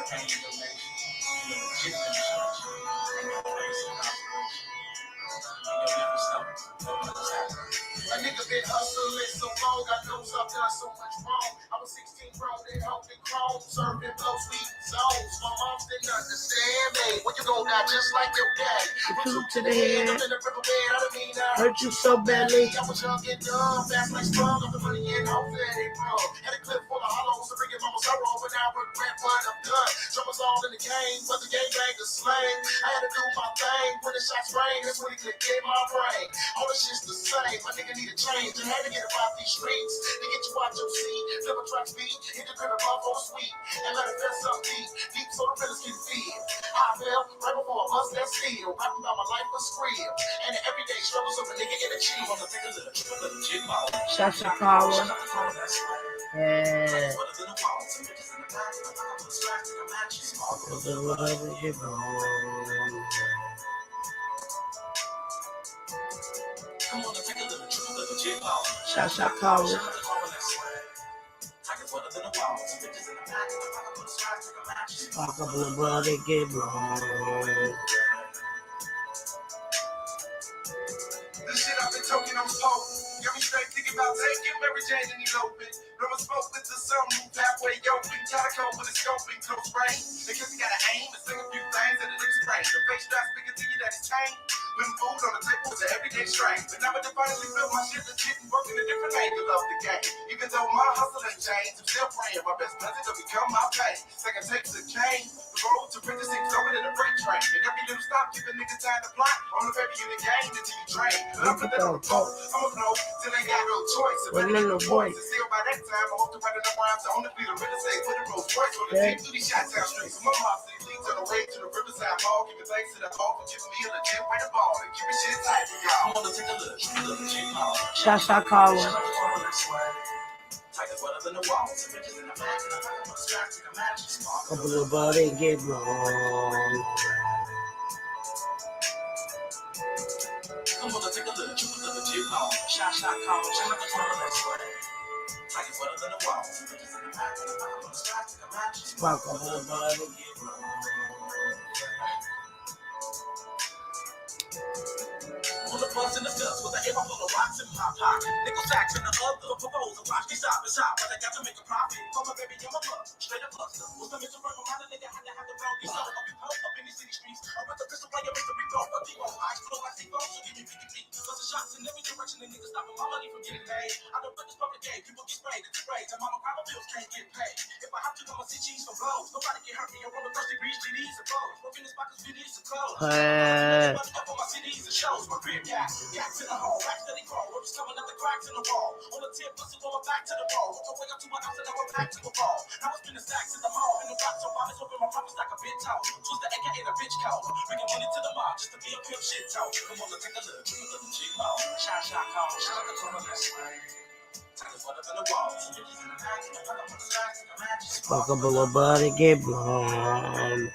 A nigga been hustling so long, I know I've done so much wrong. I was 16 grown and holding chrome, serving blow sweet zones. My mom didn't understand me. When you gon' die just like your dad. Put to the head, I'm in the river bed, I don't mean I hurt you so badly. I was young and dumb, fast like sprung, up the money and hope that it run. Had a clip full of hollows to bring it mama sorrow, but now I regret what I've done. Drummers all in the game, but the game bang is slang. I had to do my thing, when the shots rang, that's when he clicked in my brain. All the shit's the same, my nigga need a change. I had to get about these streets to get you out your seat. Flip a track speed, hit the crib above on sweet, and let it feel some deep, deep so the feelings can feel. I fell right before I bust that steel, rapping about my life was real, and the everyday struggles of a nigga in a cheese. Wanna take a little trip of the jig ball. Shasha Kawa. Yeah. Come on, take a little trip of the jig ball. Shasha Kawa. Talk about brother get blown. The shit I've been talking on smoke. Got me straight thinking about taking Mary Jane and eloping. Never spoke with the sun, moved halfway open. Gotta go with a scope in close range. Because you gotta aim and sing a few things that it looks strange. The face starts speaking to you that it's tame. When food on the table is an everyday strain. But now I finally feel my shit legit and working a different angle of the game. Even though my hustle ain't changed, I'm still praying my best blessing to become my pain. Second takes the cane. The road to riches seems over than a freight train. And every little stop, give a nigga time to plot. On the baby, you the game until you train. And I'm put that on the pole. I'ma blow till ain't got no choice. With a little voice. And still by that time, I hope to write enough rhymes to own the beat. I'm ready to say, put a Rolls Royce on the team through these shots out streets. So my mom said, leads on the way to the Riverside Mall. Giving thanks to the hall for giving me a legit way to ball. And keep it shit tight for y'all. I wanna take a look. Shasha Kawa. Couple of body get wrong. I'm gonna take a look. Shasha Kawa. Spark up the body get wrong. Full of buzz in the dust with an air full of rocks in my pocket. Nickel sacks in the other. Proposal, watch me stop and shop, but I got to make a profit. For my baby, I'm a bust. Straight up buster. What's the mission for my nigga? Had to have the wrong piece. So I'll be posted up in these city streets. I'm with the pistol player, Mr. Rico. But the I flow like they go, so give me 50 feet. Cause the shots in every direction, the niggas stopping my money from getting paid. I don't put this public game, people get sprayed, it's sprayed. And mama power bills can't get paid. If I have to, I'ma see cheese for blows. Nobody can hurt me, I'm on the first degree, GDs and foes. Working this pockets, videos and clothes. Shows my rear gas in the hole, racks that he crawl. Rips coming out the cracks in the wall. On the tip, pussy going back to the ball. Work my way up to my house and now we're back to the ball. Now it's been the stacks in the mall. And the rocks on bodies open my promise like a bitch out. Twist the AKA the bitch cow. Bringing money to the mob just to be a pimp shit out. Come on, let's take a look. Triple of the G ball. Shot, call. Shot the corner, that's right. Fuckable body get blown.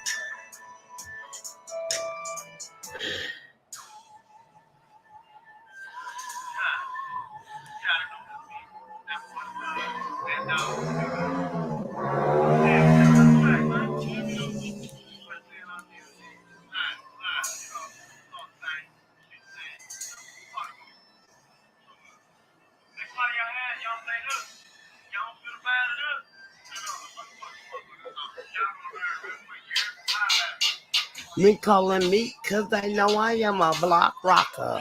Me calling me cause they know I am a block rocker.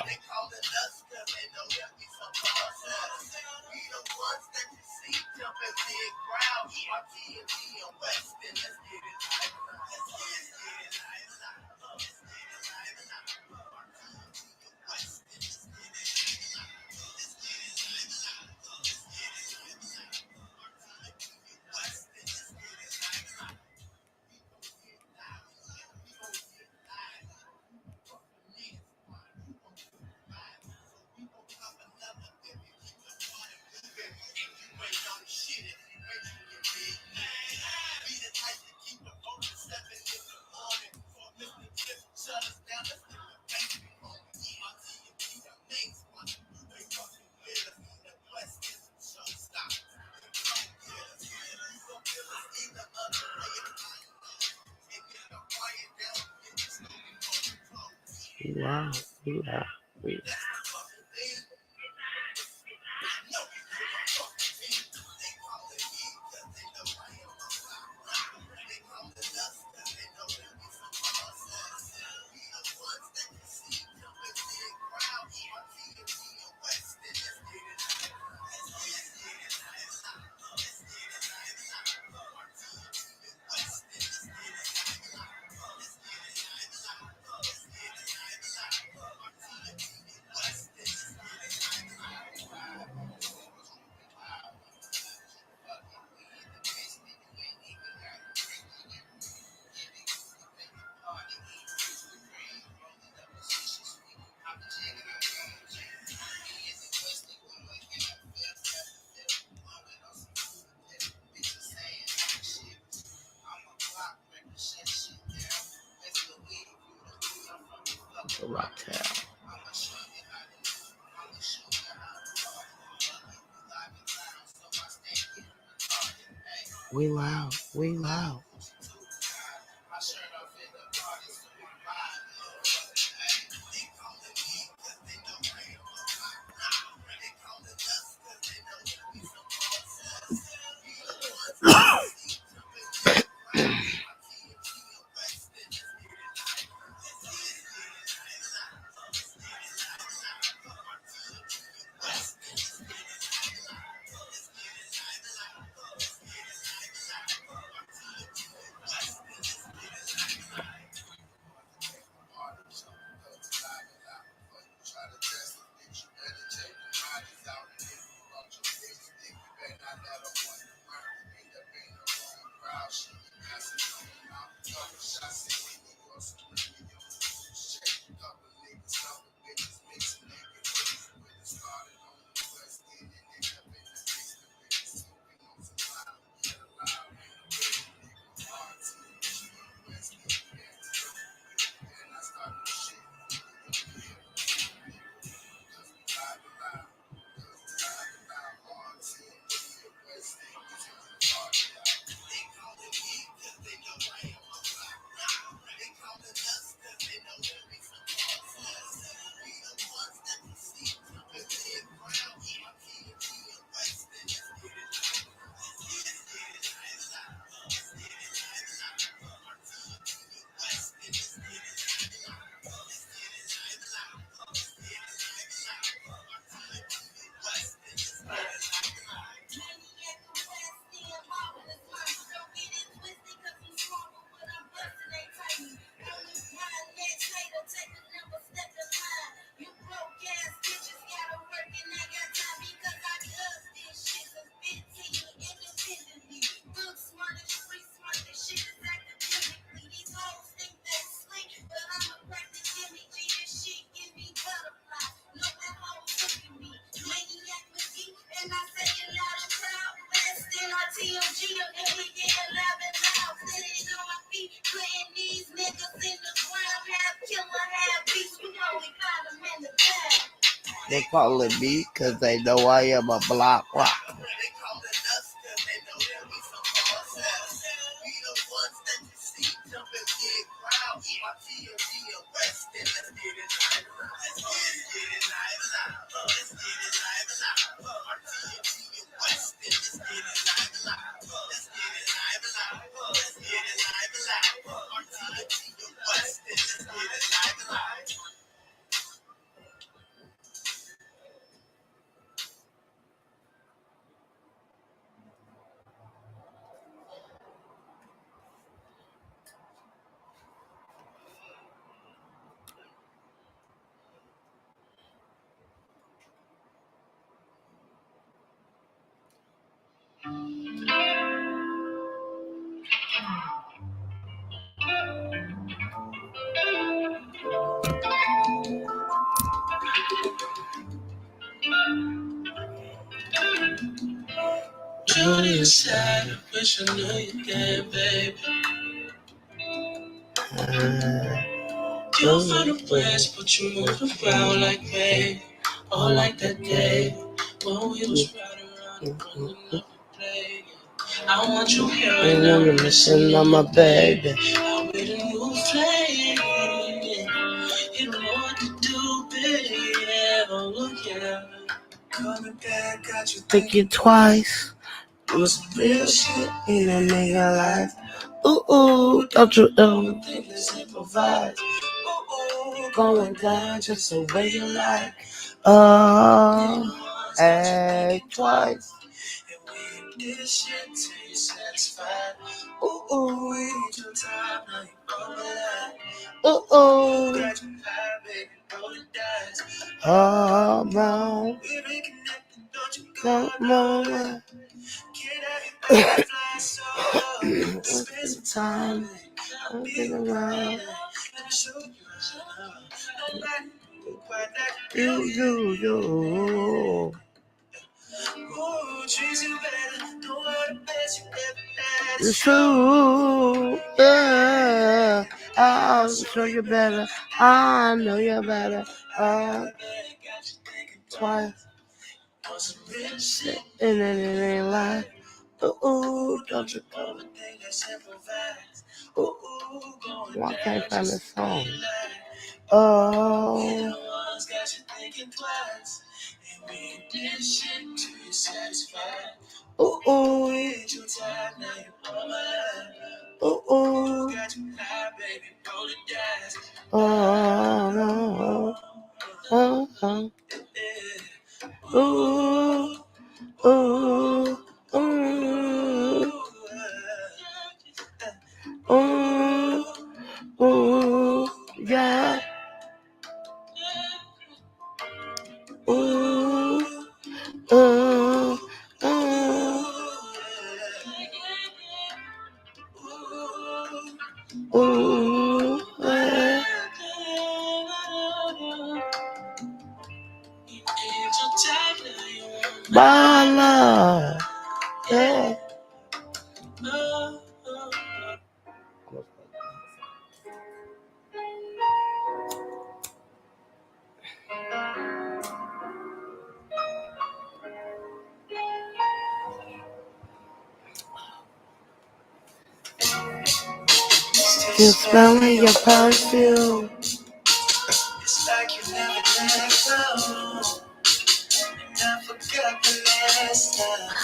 wow, we are, we are. Rocktail. We loud, we loud. They call it me because they know I am a block rock. Julia said, I wish I knew you then, baby. You're from the west, but you move around like me. All like that day when we was riding around and running up the play. I want you here right now, you're missing on my baby. I'll be the new flame. You know Coming back, got you thinking twice. It was real shit in a nigga life. Ooh, don't you ever think this improvise? Ooh, going down just the way you like. Act twice. And we did shit till you satisfied. Ooh, We need your time, now you on the line. ooh, Got you high, baby, roll the dice. oh, no. We reconnecting, don't you Come go on, nowhere. Get out your fly solo. Spend some time, I'll be around. Let me show you around. Nobody do quite like you. Ooh, treat you better, know how to best you ever had. It's true, yeah. I'll show you better. I know you better. Twice. On some real shit, And then it ain't like, ooh, don't you all go. the things that's improvised. Ooh, Going why down can't I find just this the way song? you like. We Oh, the ones got you thinking twice. And we did shit till you satisfied. ooh, Hit your time, now you on my line. ooh, Got you high, baby, roll the dice. oh, Yeah. ooh, ooh, ooh, ooh, yeah, ooh, ooh, ooh, yeah. My love, yeah. Still smelling your perfume. It's like you never let go. And I forgot the last time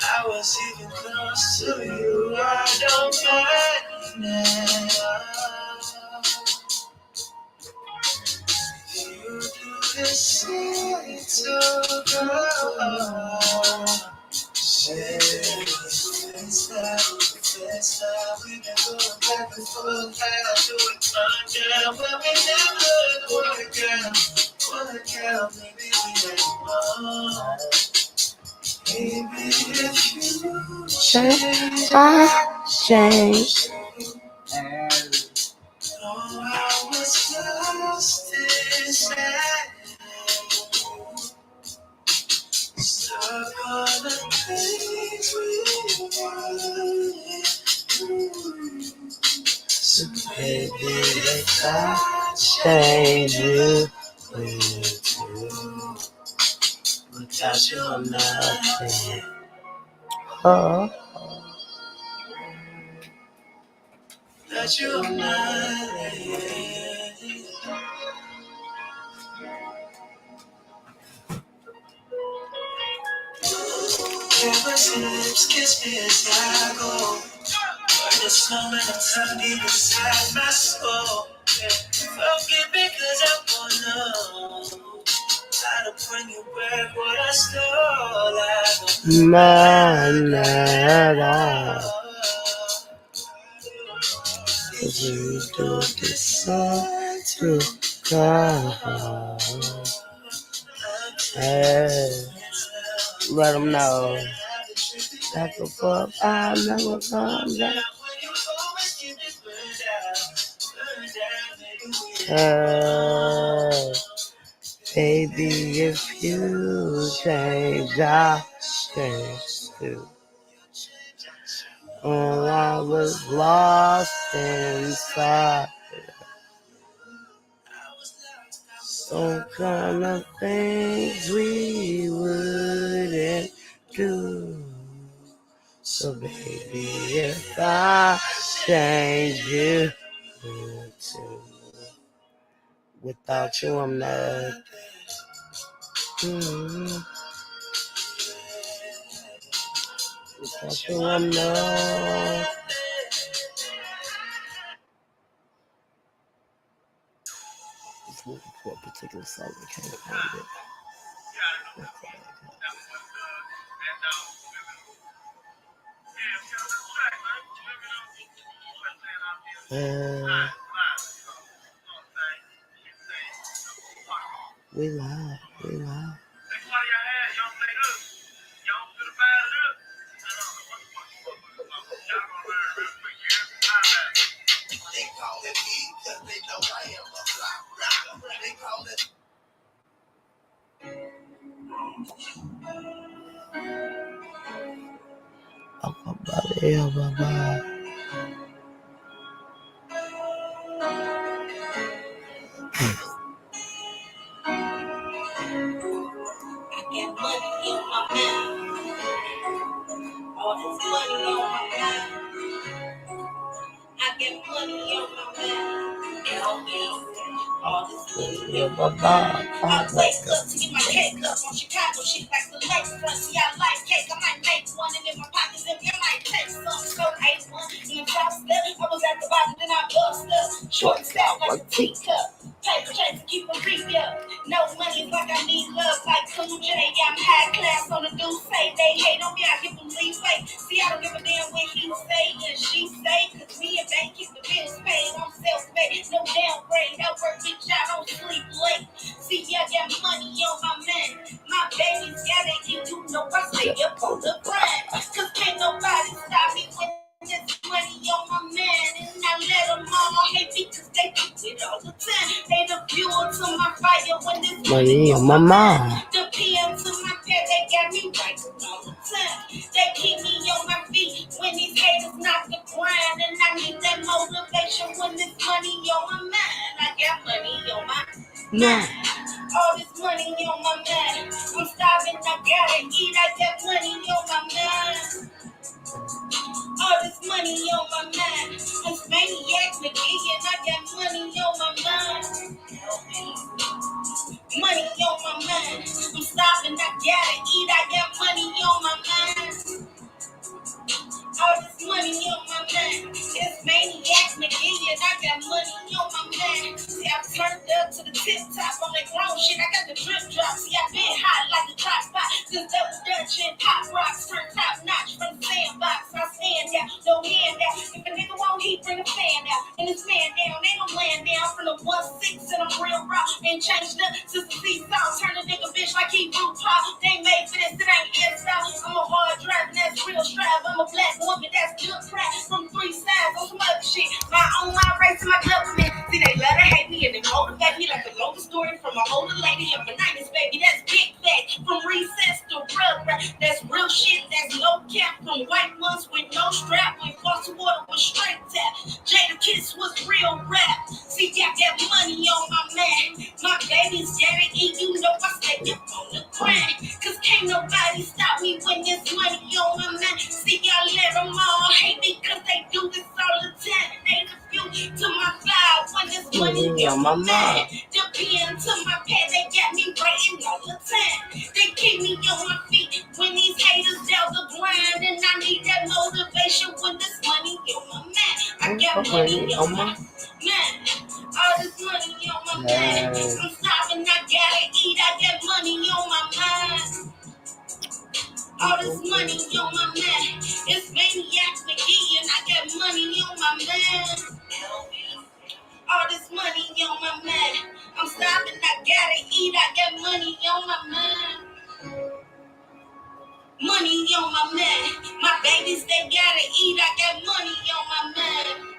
I was even close to you. I don't mind now. You do the same to go. It's not, we've been going back and forth. I do it down, but we never work out. Maybe we ain't wrong. Maybe if you change, I changed. oh, I was lost inside. Stuck on the things we wanted. So Baby, maybe if if I I change change you, you, without you I'm nothing. nothing. Oh, That you're nothing. Careless lips kiss me as I go. But this moment of time deep inside my soul. Yeah. Forgive me 'cause I wanna know how to bring you back what I stole. I don't nada. If you do decide to go, hey, let them know. That's a fuck, I never come back. Hey, baby, if you change, I change too. Oh, I was lost inside. Some kind of things we wouldn't do. So baby, if I change you too, without you I'm nothing. Mm-hmm. That's what I'm not. Just looking for a particular song. I can't find it. We live. Yeah, bye. All this money on my mind. I get money on my mind. All this money on my mind. I wake up to get my cake up on Chicago shit like the lakefront. See, I like cake. I might make one and in my pockets and I might take some. So I ate one in the top step. I was at the bottom, then I bust up. Short stack like a teacup. Paper chase to keep a reap up. No money like I need love like Cool J. I'm high class on the do say. They hate on me, I give them leeway. See, I don't give a damn what he say and she say. Cause me and they keep the bills paid. I'm self-made, no downgrade. I work big job, I don't sleep late. See, I got money on my man. My baby's got it, and you know I stay up on the grind. Cause can't nobody stop me when this money on my man. And I let them all hate me cause they do it all the time. They the fuel to my fire when this money on my mind. The PM to my pet, they got me right all the time. They keep me on my feet when these haters knock the grind. And I need that motivation when this money on my mind. I got money on my mind. All this money on my mind. I'm starving, I gotta eat. I got money on my mind. All this money on my mind. I'm maniac McGee and I got money on my mind. Money on my mind. I'm starving, I gotta eat. I got money on my mind. All this money on my mind. It's maniac McGee and I got money on my mind. See, I turned up to the tip top on that grown shit. I got the drip drop. See, I been hot like the drop spot. Since double Dutch and pop rocks turn top notch from the sandbox. I stand out, no hand out. If a nigga won't eat, bring a fan out. And this man down, they gon' land down from the 1-6 and I'm real raw. And changed up to the seesaw. Turn a nigga bitch like he root pop. They made for this, it ain't airstyle. I'm a hard driving, that's real strive. I'm a black woman, that's good crap. From 3 sides on some other shit. My own mind race to my government. See, they love to hate me and they motivate me like a local story from an older lady and bananas, baby. That's big fact. From recess to rubber. That's real shit, that's no cap. From white months with no strap. When faucet water was straight tap. Jada Kiss was real rap. See, got that money on my man. My baby's gotta eat, you know I stay up on the grind. Cause can't nobody stop me when there's money on my man. See, I let them all hate me cause they do this all the time. They the fuel to my fire when there's money on my man. The pen to my pad, they got me writing all the time. They keep me on my feet when these haters down the grind. And I need that motivation when there's money on my man. I got money on my man. All this money on my mind. I'm starving, I gotta eat. I got money on my mind. All this money on my mind. It's maniac McGee and I got money on my mind. All this money on my mind. I'm starving, I gotta eat. I got money on my mind. Money on my mind. My babies, they gotta eat. I got money on my mind.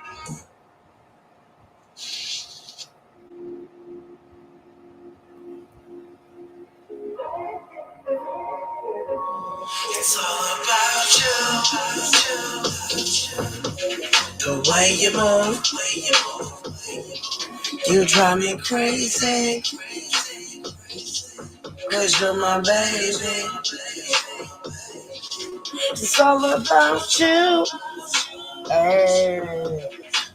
It's all about you. The way you move, you drive me crazy. Cause you're my baby. It's all about you. Hey,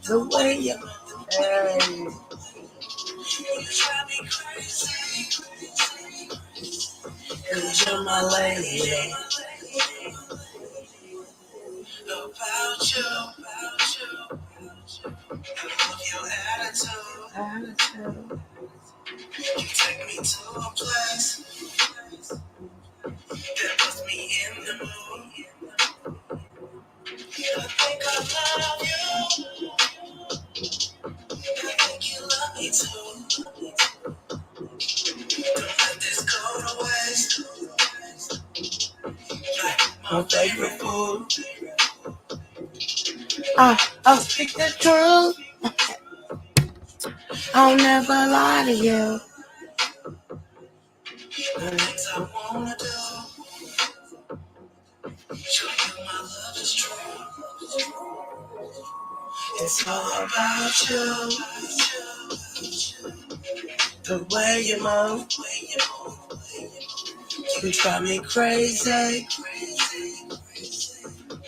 the way you, hey. You drive me crazy. 'cause you're my lady. About you, I love your attitude. You take me to a place that puts me in the mood. I think I love you. I think you love me too. Don't let this go to waste. Like my favorite food. I'll speak the truth. I'll never lie to you. The things I wanna do. Show you my love is true. It's all about you. The way you move. You drive me crazy.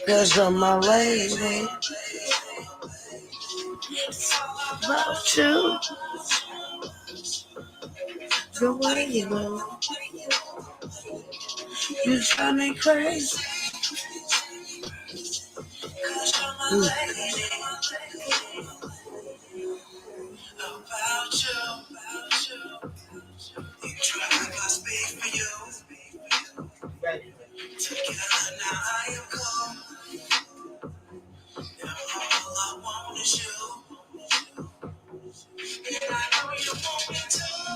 'Cause you're my lady. It's all about you. The way you move. You drive me crazy. 'Cause you're my lady. About you. You drive my speed for you. Together now I am cold. Now all I want is you. And I know you want me too.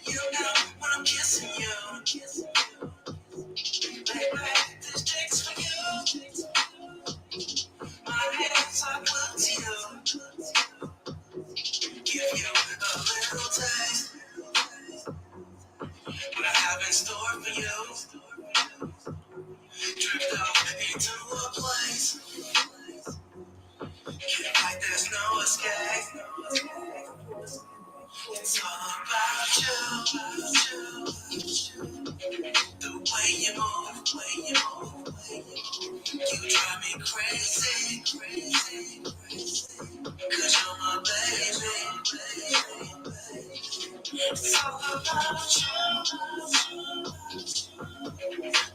You know when I'm kissing you. Baby, this takes for you. My hands are glued to you. Give you a little taste. What I have in store for you. Drift off into a place. Can't fight, there's no escape. It's all about you. The way you move. You drive me crazy. 'Cause you're my baby. It's all about you.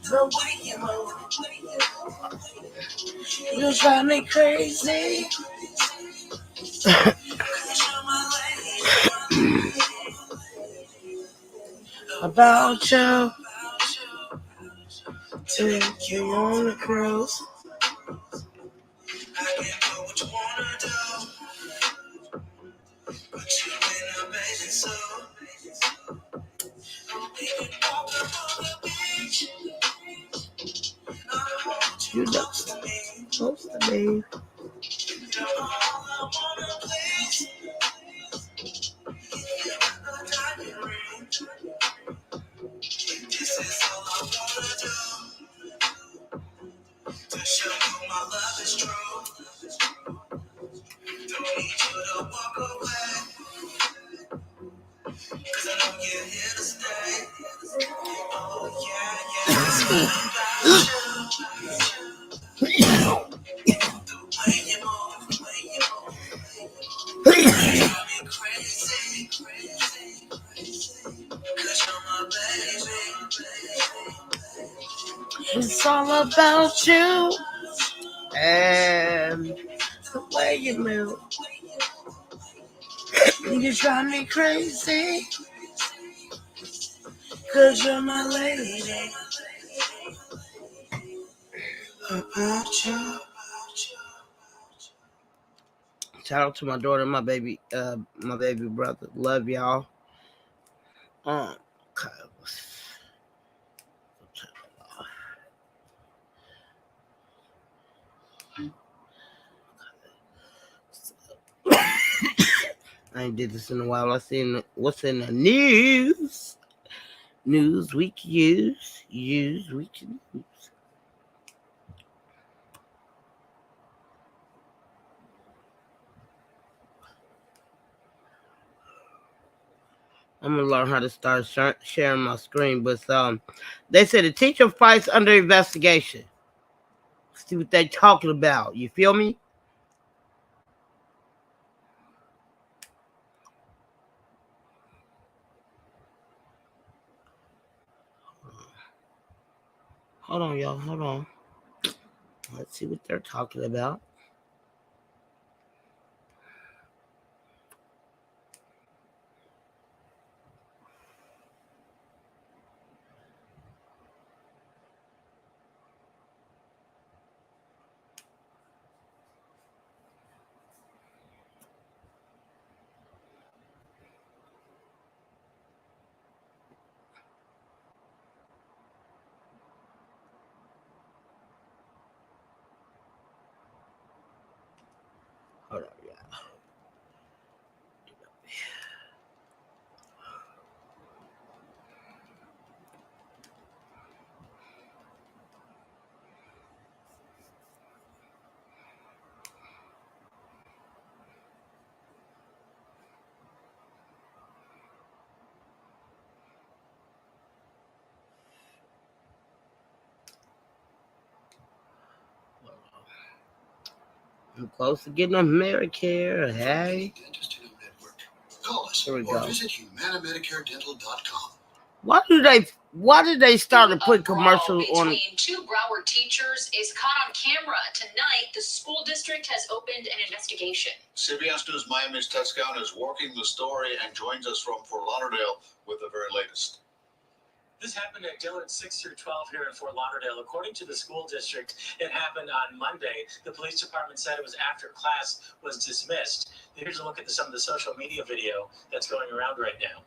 The way you move. You drive me crazy. 'Cause you're my lady. About you. Take you on a cruise. I can do what you wanna do. Put you in a bathing suit. We can walk up on the beach. I want you close to me. You're all I wanna please. Give you a diamond ring. This is all I wanna do. To show you my love is true. Don't need you to walk away. 'Cause I know you're here to stay. Oh yeah. It's all about you. The way you move. You drive me crazy. 'Cause you're my baby. It's all about you. And the way you move. You drive me crazy. 'Cause you're my lady. About you. Shout out to my daughter, my baby brother. Love y'all. Okay. I ain't did this in a while. I seen what's in the news. Newsweek news. I'm gonna learn how to start sharing my screen, but they said the teacher fights under investigation. See what they talking about. You feel me? Hold on, y'all. Hold on. Let's see what they're talking about. Hold on, yeah. I'm close to getting a Medicare. Hey. Here we go. Visit humanamedicaredental.com. Why did they start to put commercials on? Between two Broward teachers is caught on camera. Tonight, the school district has opened an investigation. CBS News Miami's Ted Scout is working the story and joins us from Fort Lauderdale with the very latest. This happened at Dillard 6 through 12 here in Fort Lauderdale. According to the school district, it happened on Monday. The police department said it was after class was dismissed. Here's a look at some of the social media video that's going around right now.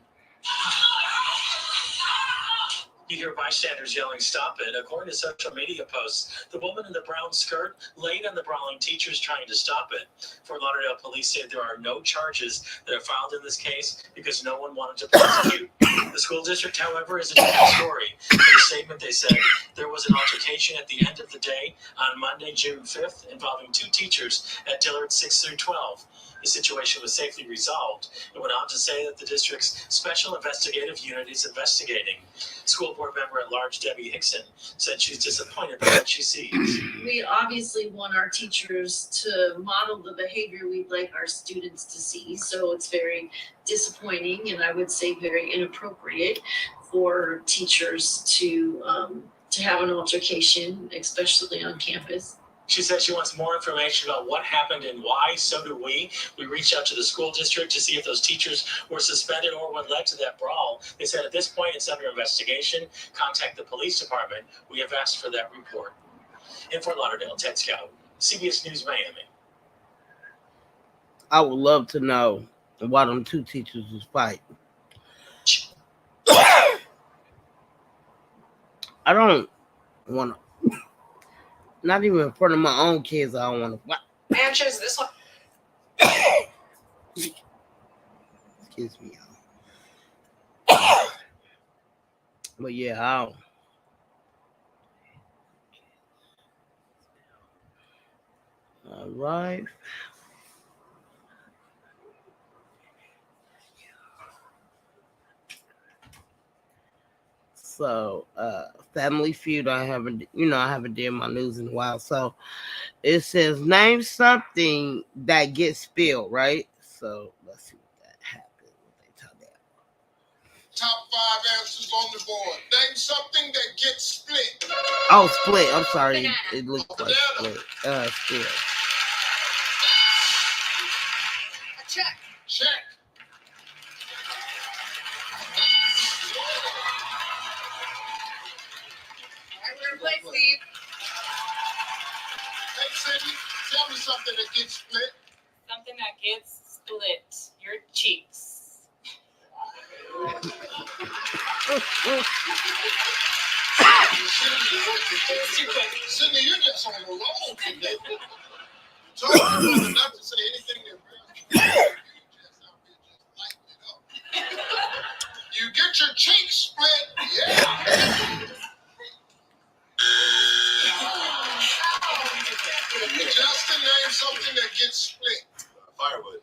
You hear bystanders yelling, "Stop it." According to social media posts, the woman in the brown skirt laid on the brawling teachers trying to stop it. Fort Lauderdale police say there are no charges that are filed in this case because no one wanted to prosecute. The school district, however, is a different story. In a statement, they said there was an altercation at the end of the day on Monday, June 5th, involving two teachers at Dillard 6 through 12. The situation was safely resolved. It went on to say that the district's special investigative unit is investigating. School board member at large Debbie Hickson said she's disappointed by what she sees. We obviously want our teachers to model the behavior we'd like our students to see. So it's very disappointing, and I would say very inappropriate for teachers to have an altercation, especially on campus. She said she wants more information about what happened and why. So do we. We reached out to the school district to see if those teachers were suspended or what led to that brawl. They said at this point it's under investigation. Contact the police department. We have asked for that report. In Fort Lauderdale, Ted Scout, CBS News Miami. I would love to know why them two teachers was fighting. I don't want to. Not even in front of my own kids, I don't want to. Matches this one. Excuse me, y'all. But yeah, I don't. All right. So, Family Feud, I haven't did my news in a while. So, it says name something that gets spilled, right? So, let's see what that happened. What they talk about. Top 5 answers on the board. Name something that gets split. Oh, split. I'm sorry. Banana. It looks like split. Split. A check. Check. Play, Steve. Hey, Cindy, tell me something that gets split. Something that gets split. Your cheeks. Cindy, you're just on the roll today. Told you brother not to say anything that really you just out there just lighting it up. You get your cheeks split, yeah. Justin, name something that gets split. Firewood.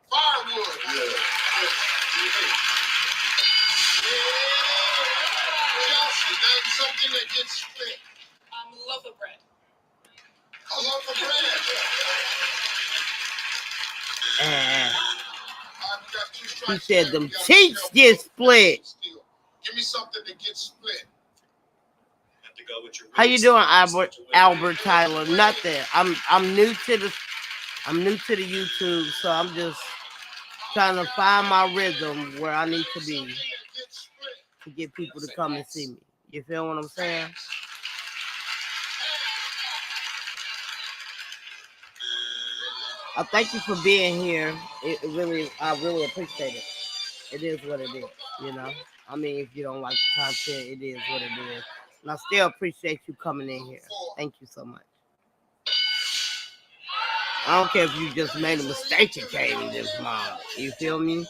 Firewood. Yeah. Justin, name something that gets split. A loaf of bread. A loaf of bread. I've got 2 He strikes said left. them You gotta cheeks tell me get something split. still. Give me something that gets split. Have to go How you doing, Albert Tyler? Nothing. I'm new to the YouTube, so I'm just trying to find my rhythm where I need to be to get people to come and see me. You feel what I'm saying? I thank you for being here. I really appreciate it. It is what it is, you know. I mean, if you don't like the content, it is what it is. And I still appreciate you coming in here. Thank you so much. I don't care if you just made a mistake and came this month. You feel me?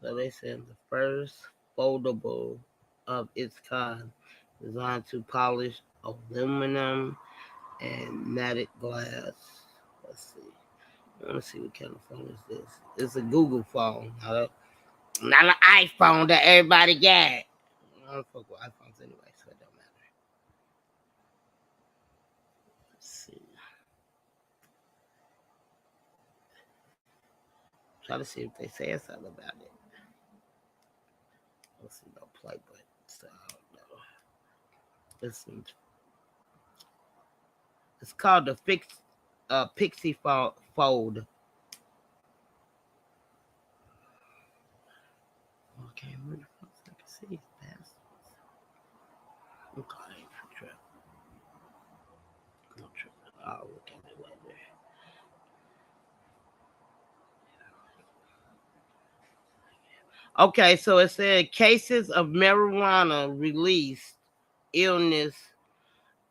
So they said the first foldable of its kind, designed to polish aluminum and matte glass. Let's see. I want to see what kind of phone is this. It's a Google phone, not an iPhone that everybody got. I don't fuck with iPhones anyway, so it don't matter. Let's see. Try to see if they say something about it. Let's see, no play button. So I don't know. Listen. It's called the Pixie Fold. Okay, where the fuck I can see that? Okay, trip. No trip. I'll look at it later. Okay, so it said cases of marijuana released, illness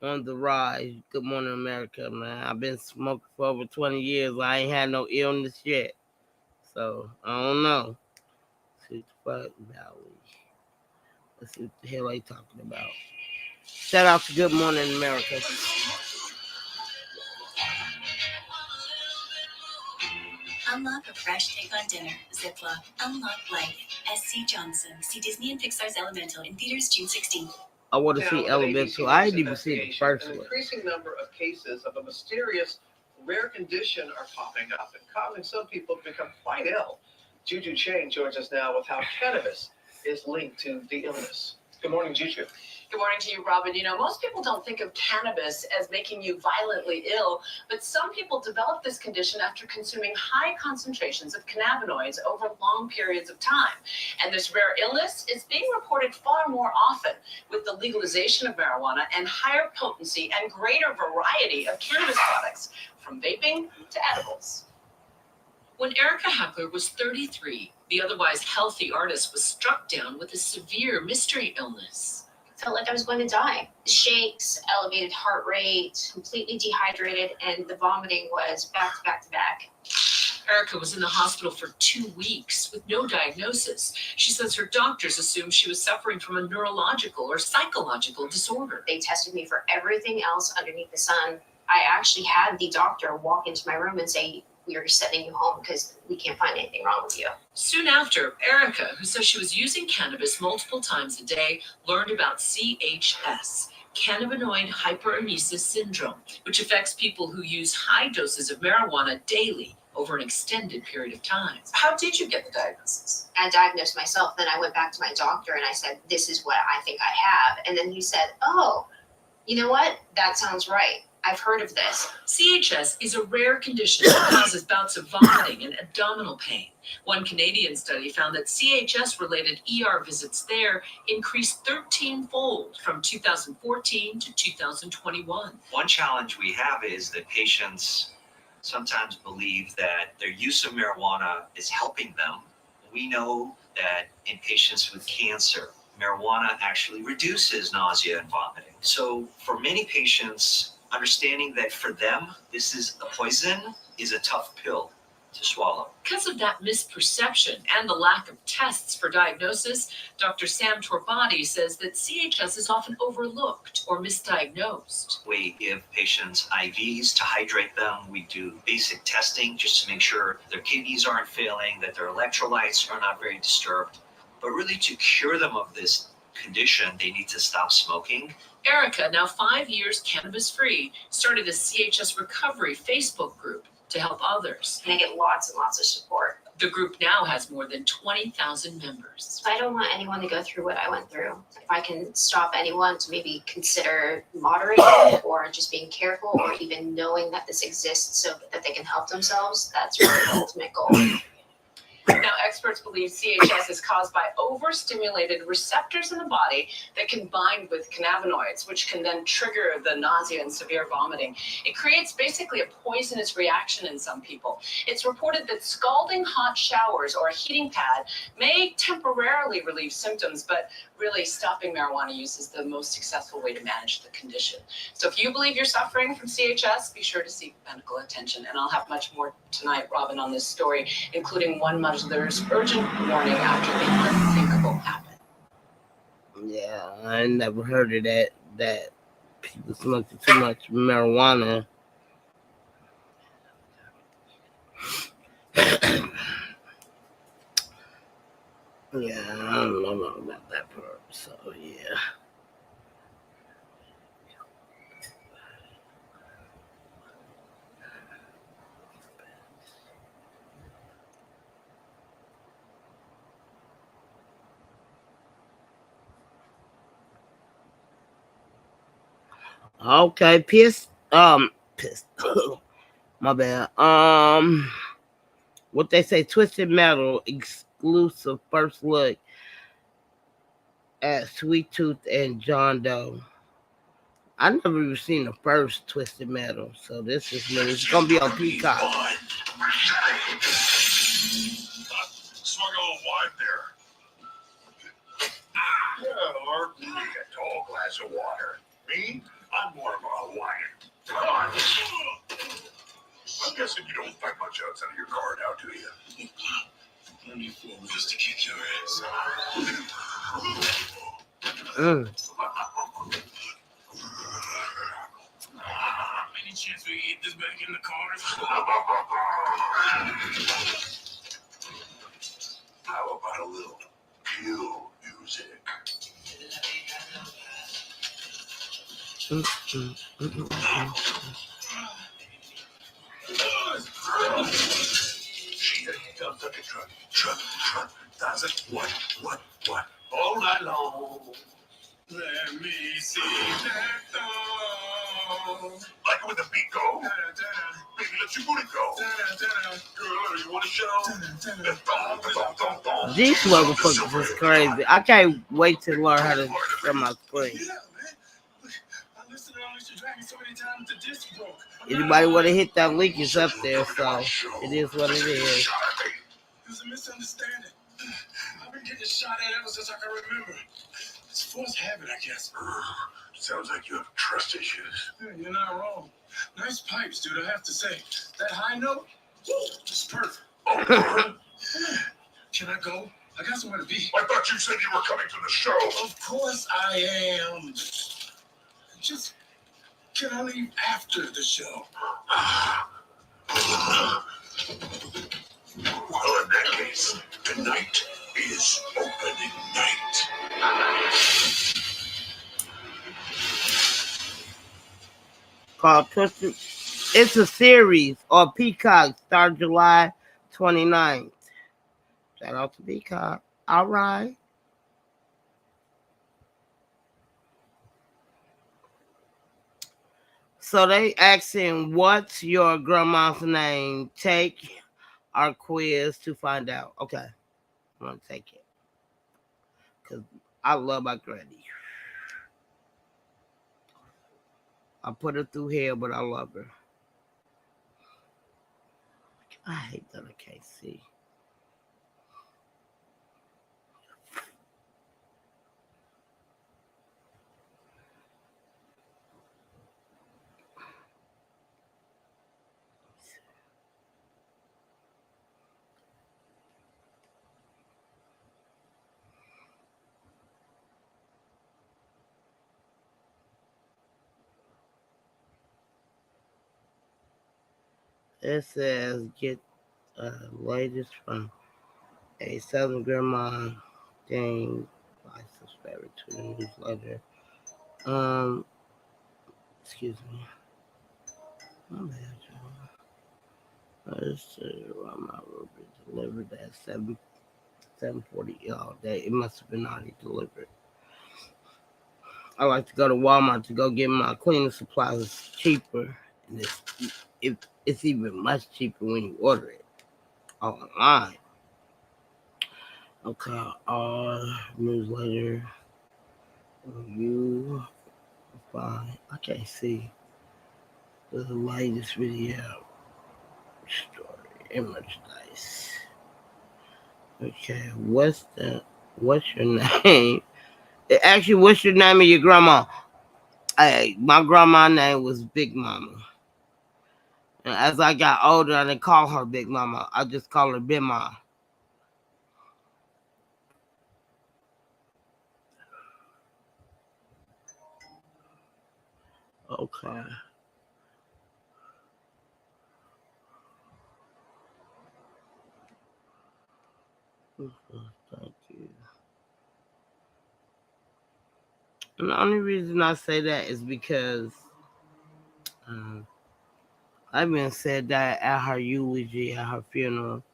on the rise. Good morning, America, man. I've been smoking for over 20 years. I ain't had no illness yet. So, I don't know. See what the fuck, Valley. Let's see what the hell they talking about. Shout out to Good Morning, America. Unlock a fresh take on dinner. Ziploc. Unlock life. S.C. Johnson. See Disney and Pixar's Elemental in theaters June 16th. I want to see Elemental. I didn't even see the first An one. increasing number of cases of a mysterious rare condition are popping up and causing some people to become quite ill. Juju Chang joins us now with how cannabis is linked to the illness. Good morning, Juju. Good morning to you, Robin. You know, most people don't think of cannabis as making you violently ill, but some people develop this condition after consuming high concentrations of cannabinoids over long periods of time. And this rare illness is being reported far more often with the legalization of marijuana and higher potency and greater variety of cannabis products, from vaping to edibles. When Erica Heckler was 33, the otherwise healthy artist was struck down with a severe mystery illness. Felt like I was going to die. Shakes, elevated heart rate, completely dehydrated, and the vomiting was back to back to back. Erica was in the hospital for 2 weeks with no diagnosis. She says her doctors assumed she was suffering from a neurological or psychological disorder. They tested me for everything else underneath the sun. I actually had the doctor walk into my room and say, "We are sending you home because we can't find anything wrong with you." Soon after, Erica, who says she was using cannabis multiple times a day, learned about CHS, cannabinoid hyperemesis syndrome, which affects people who use high doses of marijuana daily over an extended period of time. How did you get the diagnosis? I diagnosed myself. Then I went back to my doctor and I said, "This is what I think I have." And then he said, "Oh, you know what? That sounds right. I've heard of this." CHS is a rare condition that causes bouts of vomiting and abdominal pain. One Canadian study found that CHS-related ER visits there increased 13-fold from 2014 to 2021. One challenge we have is that patients sometimes believe that their use of marijuana is helping them. We know that in patients with cancer, marijuana actually reduces nausea and vomiting. So for many patients, understanding that for them, this is a poison is a tough pill to swallow. Because of that misperception and the lack of tests for diagnosis, Dr. Sam Torbati says that CHS is often overlooked or misdiagnosed. We give patients IVs to hydrate them. We do basic testing just to make sure their kidneys aren't failing, that their electrolytes are not very disturbed. But really to cure them of this condition, they need to stop smoking. Erica, now 5 years cannabis-free, started a CHS Recovery Facebook group to help others. And I get lots and lots of support. The group now has more than 20,000 members. I don't want anyone to go through what I went through. If I can stop anyone to maybe consider moderating or just being careful or even knowing that this exists so that they can help themselves, that's really the ultimate goal. Now, experts believe CHS is caused by overstimulated receptors in the body that can bind with cannabinoids, which can then trigger the nausea and severe vomiting. It creates basically a poisonous reaction in some people. It's reported that scalding hot showers or a heating pad may temporarily relieve symptoms, but really stopping marijuana use is the most successful way to manage the condition. So if you believe you're suffering from CHS, be sure to seek medical attention. And I'll have much more tonight, Robin, on this story, including one mother's urgent warning after the unthinkable happened. Yeah, I never heard of that people smoking too much marijuana. Yeah, I don't know about that part, so yeah. Okay, piss. My bad. What they say, Twisted Metal exclusive first look at Sweet Tooth and John Doe. I never even seen the first Twisted Metal, so this is new. It's gonna be on Peacock. Swung a little wide there. Yeah, Mark, you get a tall glass of water. Me? I'm more of a Hawaiian. Come on. I'm guessing you don't fight much outside of your car now, do you? Let me forward just to kick your ass. Any chance we eat this back in the cars? How about a little pew music? She comes like a truck. Does it? What? All night long. Let me see that thong. Like it when the beat go? Baby, let your booty go. Girl, you want to show? These motherfuckers is crazy. I can't wait to learn how to share my screen. Anybody want to hit that link is up there, so it is what it is. There's a misunderstanding. I've been getting shot at ever since I can remember. It's forced habit, I guess. Sounds like you have trust issues. Yeah, you're not wrong. Nice pipes, dude, I have to say. That high note, it's perfect. Can I go? I got somewhere to be. I thought you said you were coming to the show. Of course I am. Just, can I leave after the show? Well, in that case, tonight is opening night. Called Twisted. It's a series on Peacock, start July 29th. Shout out to Peacock. All right. So they asking, what's your grandma's name? Take our quiz to find out. Okay. I'm going to take it. Because I love my granny. I put her through hell, but I love her. I hate that I can't see. It says get latest from a Southern Grandma thing by subscriber to newsletter. Excuse me. My bad, y'all. My will be delivered at 7:40 all day. It must have been already delivered. I like to go to Walmart to go get my cleaning supplies. It's cheaper. And it's even much cheaper when you order it online. Okay, newsletter. You find. I can't see the latest video. Story and merchandise. Okay, what's your name? Actually, what's your name of your grandma? My grandma's name was Big Mama. And as I got older, I didn't call her Big Mama. I just call her Big Mama. Okay. Thank you. And the only reason I say that is because I've been said that at her eulogy, at her funeral.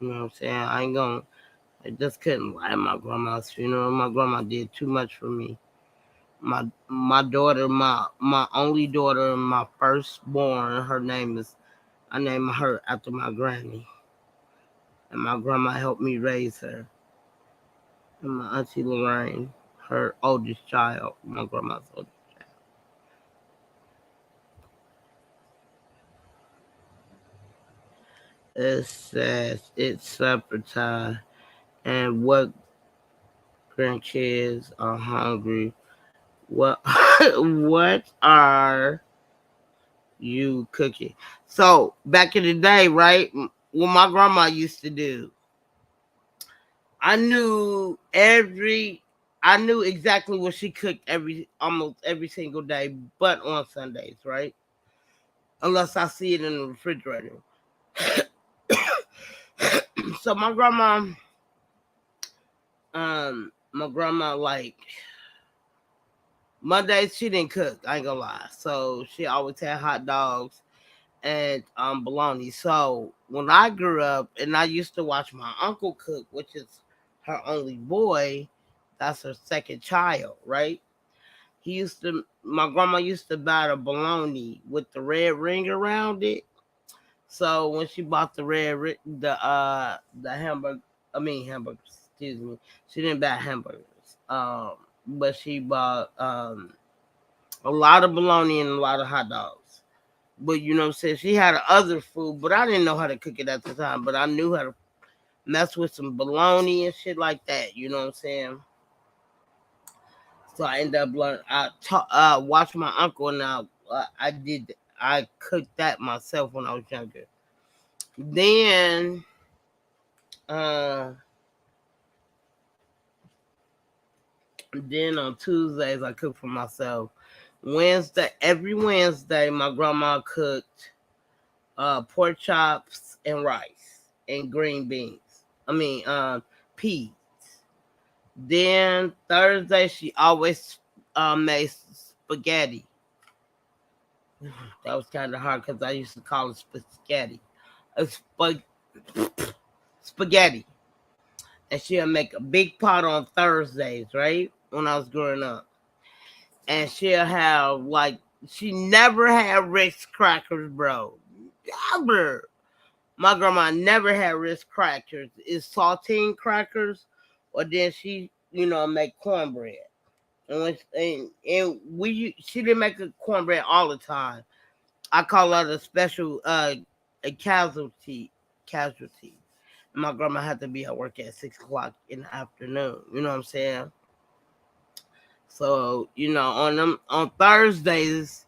You know what I'm saying? I just couldn't lie at my grandma's funeral. My grandma did too much for me. My daughter, my only daughter, my firstborn, I named her after my granny. And my grandma helped me raise her. And my auntie Lorraine, her oldest child, my grandma's oldest child. It says it's supper time, and what grandkids are hungry. What what are you cooking? So back in the day, right? What my grandma used to do, I knew exactly what she cooked almost every single day, but on Sundays, right? Unless I see it in the refrigerator. So my grandma, like Mondays she didn't cook. I ain't gonna lie. So she always had hot dogs and bologna. So when I grew up and I used to watch my uncle cook, which is her only boy, that's her second child, right? My grandma used to buy the bologna with the red ring around it. So when she bought the hamburgers, excuse me, she didn't buy hamburgers. But she bought a lot of bologna and a lot of hot dogs. But you know what I'm saying? She had other food, but I didn't know how to cook it at the time. But I knew how to mess with some bologna and shit like that. You know what I'm saying? So I ended up learning. I watched my uncle, and I cooked that myself when I was younger. Then, on Tuesdays I cook for myself. Every Wednesday, my grandma cooked pork chops and rice and green beans. Peas. Then Thursday, she always made spaghetti. That was kind of hard because I used to call it spaghetti. Spaghetti. And she'll make a big pot on Thursdays, right? When I was growing up. And she'll have, she never had Ritz crackers, bro. Never. My grandma never had Ritz crackers. It's saltine crackers, or then she, make cornbread. She didn't make a cornbread all the time. I call that a special, a casualty. My grandma had to be at work at 6:00 in the afternoon. You know what I'm saying? So, on Thursdays,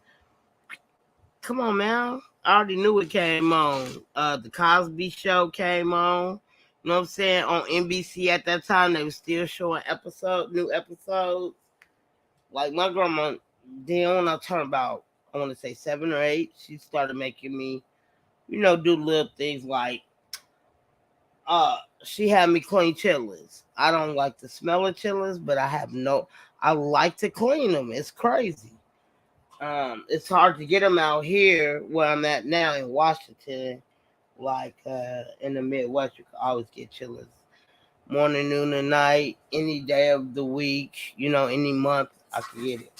come on, man. I already knew it came on. The Cosby Show came on. You know what I'm saying? On NBC at that time, they were still showing new episodes. Like my grandma, then when I turned about, I want to say 7 or 8, she started making me, do little things like, she had me clean chitlins. I don't like the smell of chitlins, but I like to clean them. It's crazy. It's hard to get them out here where I'm at now in Washington. Like in the Midwest, you can always get chitlins. Morning, noon, and night, any day of the week, any month, I can get it.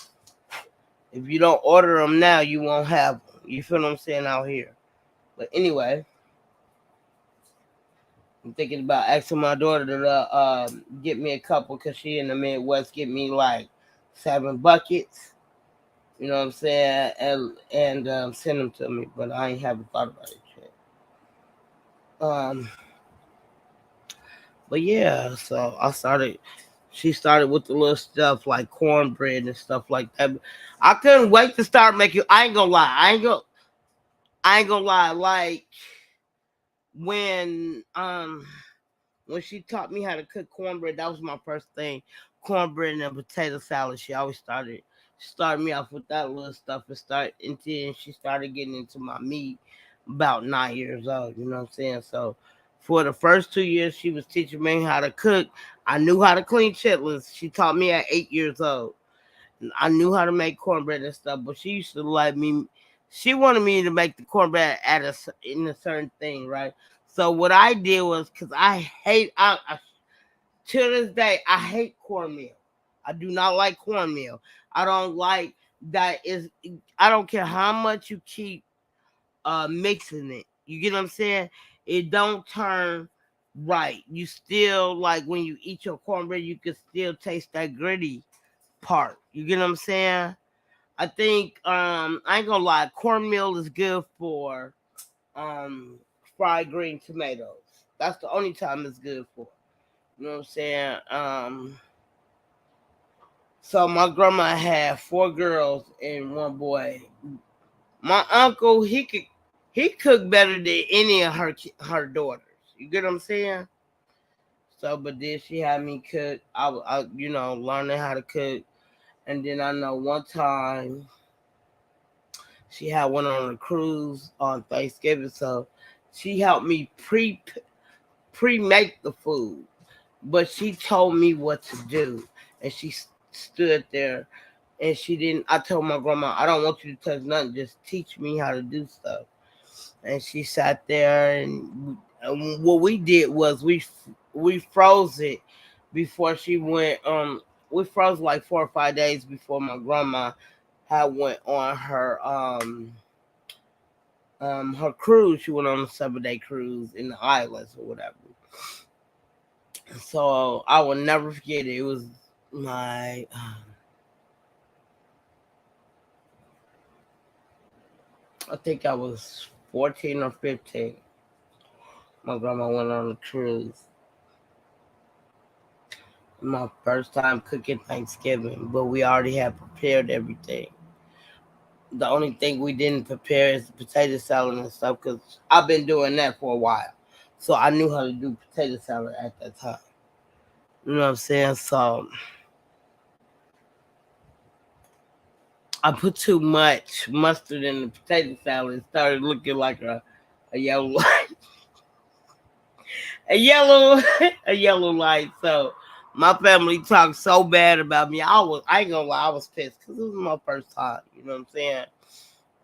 If you don't order them now, you won't have them. You feel what I'm saying out here? But anyway, I'm thinking about asking my daughter to get me a couple because she in the Midwest. Get me like 7 buckets. You know what I'm saying? And send them to me. But I ain't haven't thought about it yet. But yeah, so she started with the little stuff like cornbread and stuff like that. I couldn't wait to start making. I ain't gonna lie. I ain't gonna lie. Like when she taught me how to cook cornbread, that was my first thing. Cornbread and potato salad. She always started me off with that little stuff and then she started getting into my meat about 9 years old. You know what I'm saying? So for the first 2 years she was teaching me how to cook. I knew how to clean chitlins. She taught me at 8 years old. I knew how to make cornbread and stuff, but she used to let me. She wanted me to make the cornbread in a certain thing, right? So what I did was, because I to this day, I hate cornmeal. I do not like cornmeal. I don't like that. I don't care how much you keep mixing it. You get what I'm saying? It don't turn right. You still, like, when you eat your cornbread, you can still taste that gritty part. You get what I'm saying? I think I ain't gonna lie, cornmeal is good for fried green tomatoes. That's the only time it's good for. You know what I'm saying? So my grandma had 4 girls and 1 boy. My uncle, he cooked better than any of her daughters. You get what I'm saying? So, but then she had me cook. I learning how to cook. And then I know one time she had one on a cruise on Thanksgiving, so she helped me pre-make the food. But she told me what to do, and she stood there, and she didn't. I told my grandma, I don't want you to touch nothing. Just teach me how to do stuff. And she sat there, and what we did was we froze it before she went. We froze like 4 or 5 days before my grandma had went on her cruise. She went on a 7-day cruise in the islands or whatever. So I will never forget it. It was my I think I was 14 or 15. My grandma went on a cruise. My first time cooking Thanksgiving, but we already had prepared everything. The only thing we didn't prepare is the potato salad and stuff, because I've been doing that for a while. So I knew how to do potato salad at that time. You know what I'm saying? So I put too much mustard in the potato salad and started looking like a yellow light. a yellow light. So my family talked so bad about me. I ain't gonna lie, I was pissed because it was my first time. You know what I'm saying?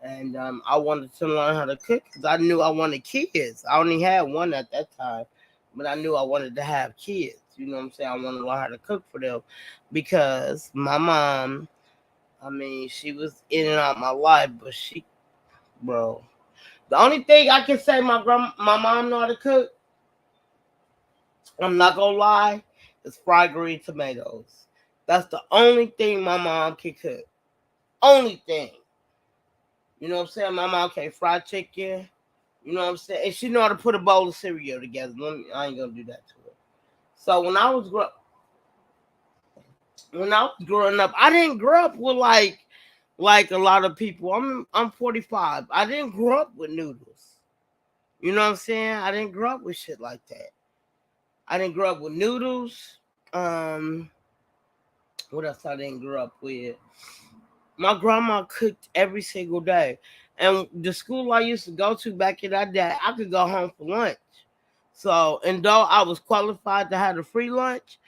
And I wanted to learn how to cook because I knew I wanted kids. I only had 1 at that time, but I knew I wanted to have kids. You know what I'm saying? I wanted to learn how to cook for them because my mom, she was in and out of my life, but the only thing I can say my mom know how to cook, I'm not gonna lie, is fried green tomatoes. That's the only thing my mom can cook. Only thing. You know what I'm saying? My mom can fry chicken. You know what I'm saying? And she know how to put a bowl of cereal together. I ain't gonna do that to her. So when I was growing up, I didn't grow up with like a lot of people. I'm 45. I didn't grow up with noodles. You know what I'm saying? I didn't grow up with shit like that. I didn't grow up with noodles. What else I didn't grow up with? My grandma cooked every single day. And the school I used to go to back in that day, I could go home for lunch. So, and though I was qualified to have a free lunch,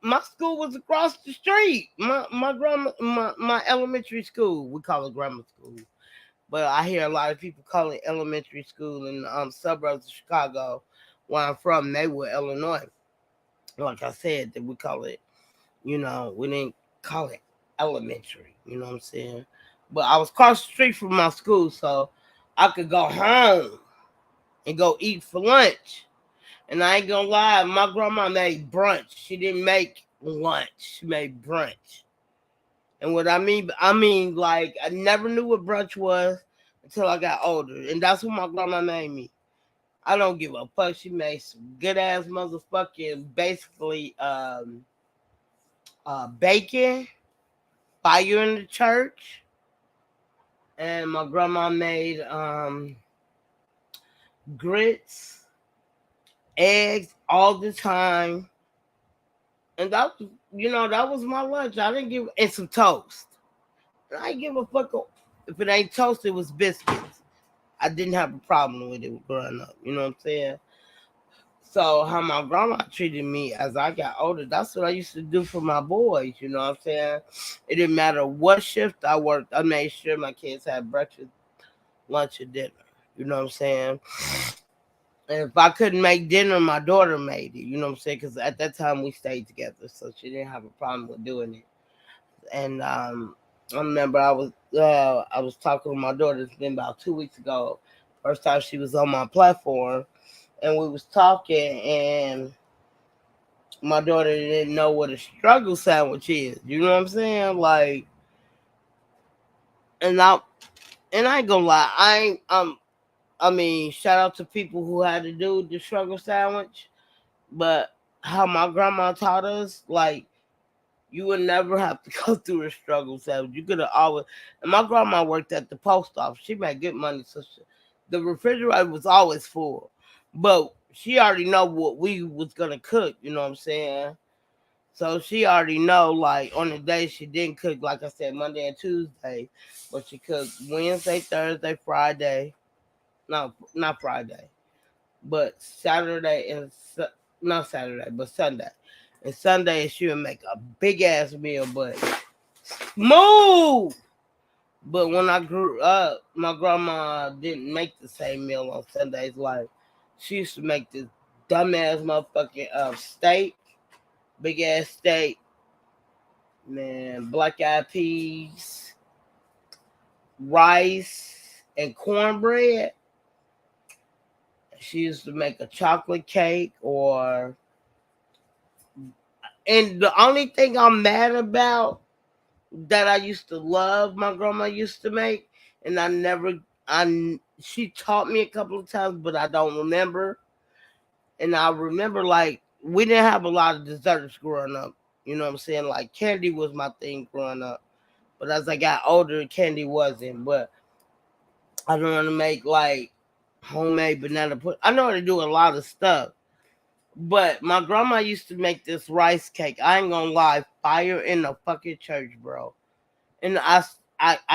my school was across the street. My elementary school, we call it grammar school, but I hear a lot of people call it elementary school in the suburbs of Chicago, where I'm from, Maywood, Illinois. Like I said, that we call it, we didn't call it elementary. You know what I'm saying? But I was across the street from my school, so I could go home and go eat for lunch. And I ain't gonna lie, my grandma made brunch. She didn't make lunch. She made brunch. And what I mean, like, I never knew what brunch was until I got older. And that's what my grandma made me. I don't give a fuck. She made some good ass motherfucking, basically, bacon, fire in the church. And my grandma made grits, eggs all the time. And that was my lunch. I didn't give, and some toast. And I didn't give a fuck if it ain't toast, it was biscuits. I didn't have a problem with it growing up. You know what I'm saying? So how my grandma treated me as I got older, that's what I used to do for my boys. You know what I'm saying? It didn't matter what shift I worked. I made sure my kids had breakfast, lunch, and dinner. You know what I'm saying? And if I couldn't make dinner, my daughter made it. You know what I'm saying? Because at that time we stayed together, so she didn't have a problem with doing it. And I remember I was talking to my daughter. It's been about 2 weeks ago. First time she was on my platform, and we was talking, and my daughter didn't know what a struggle sandwich is. You know what I'm saying? Like, and I ain't gonna lie, I mean, shout out to people who had to do the struggle sandwich, but how my grandma taught us, like, you would never have to go through a struggle sandwich. You could have always. And my grandma worked at the post office. She made good money, so the refrigerator was always full. But she already know what we was gonna cook. You know what I'm saying? So she already know, like, on the day she didn't cook, like I said, Monday and Tuesday, but she cooked Wednesday, Thursday, Friday. No, not Friday, but Saturday and not Saturday, but Sunday. And Sunday she would make a big ass meal, but move. But when I grew up, my grandma didn't make the same meal on Sundays. Like, she used to make this dumbass motherfucking steak, big ass steak, man, black eyed peas, rice, and cornbread. She used to make a chocolate cake, and the only thing I'm mad about that I used to love, my grandma used to make, and she taught me a couple of times, but I don't remember. And I remember, like, we didn't have a lot of desserts growing up. You know what I'm saying? Like, candy was my thing growing up. But as I got older, candy wasn't. But I don't want to make, like, homemade banana pudding. I know how to do a lot of stuff. But my grandma used to make this rice cake. I ain't gonna lie, fire in the fucking church, bro. And I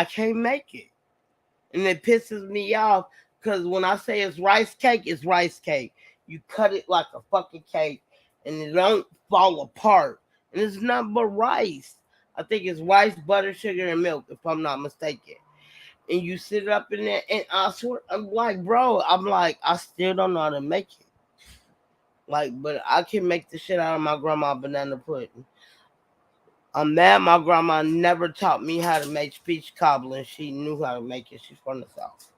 can't make it. And it pisses me off because when I say it's rice cake, it's rice cake. You cut it like a fucking cake and it don't fall apart. And it's nothing but rice. I think it's rice, butter, sugar, and milk, if I'm not mistaken. And you sit up in there, and I swear, I still don't know how to make it. Like, but I can make the shit out of my grandma banana pudding. I'm mad my grandma never taught me how to make peach cobbler. She knew how to make it. She's from the South.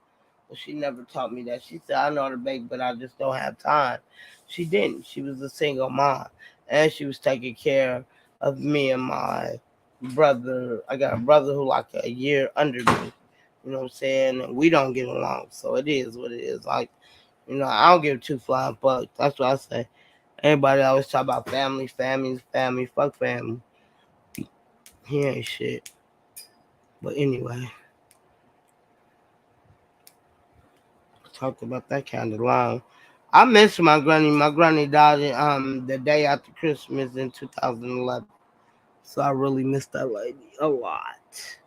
But she never taught me that. She said, I know how to bake, but I just don't have time. She didn't. She was a single mom. And she was taking care of me and my brother. I got a brother who like a year under me. You know what I'm saying? And we don't get along. So it is what it is. Like, I don't give two flying fucks. That's what I say. Everybody always talk about family, fuck family. He ain't shit. But anyway. Talked about that kind of long. I miss my granny. My granny died the day after Christmas in 2011. So I really miss that lady a lot.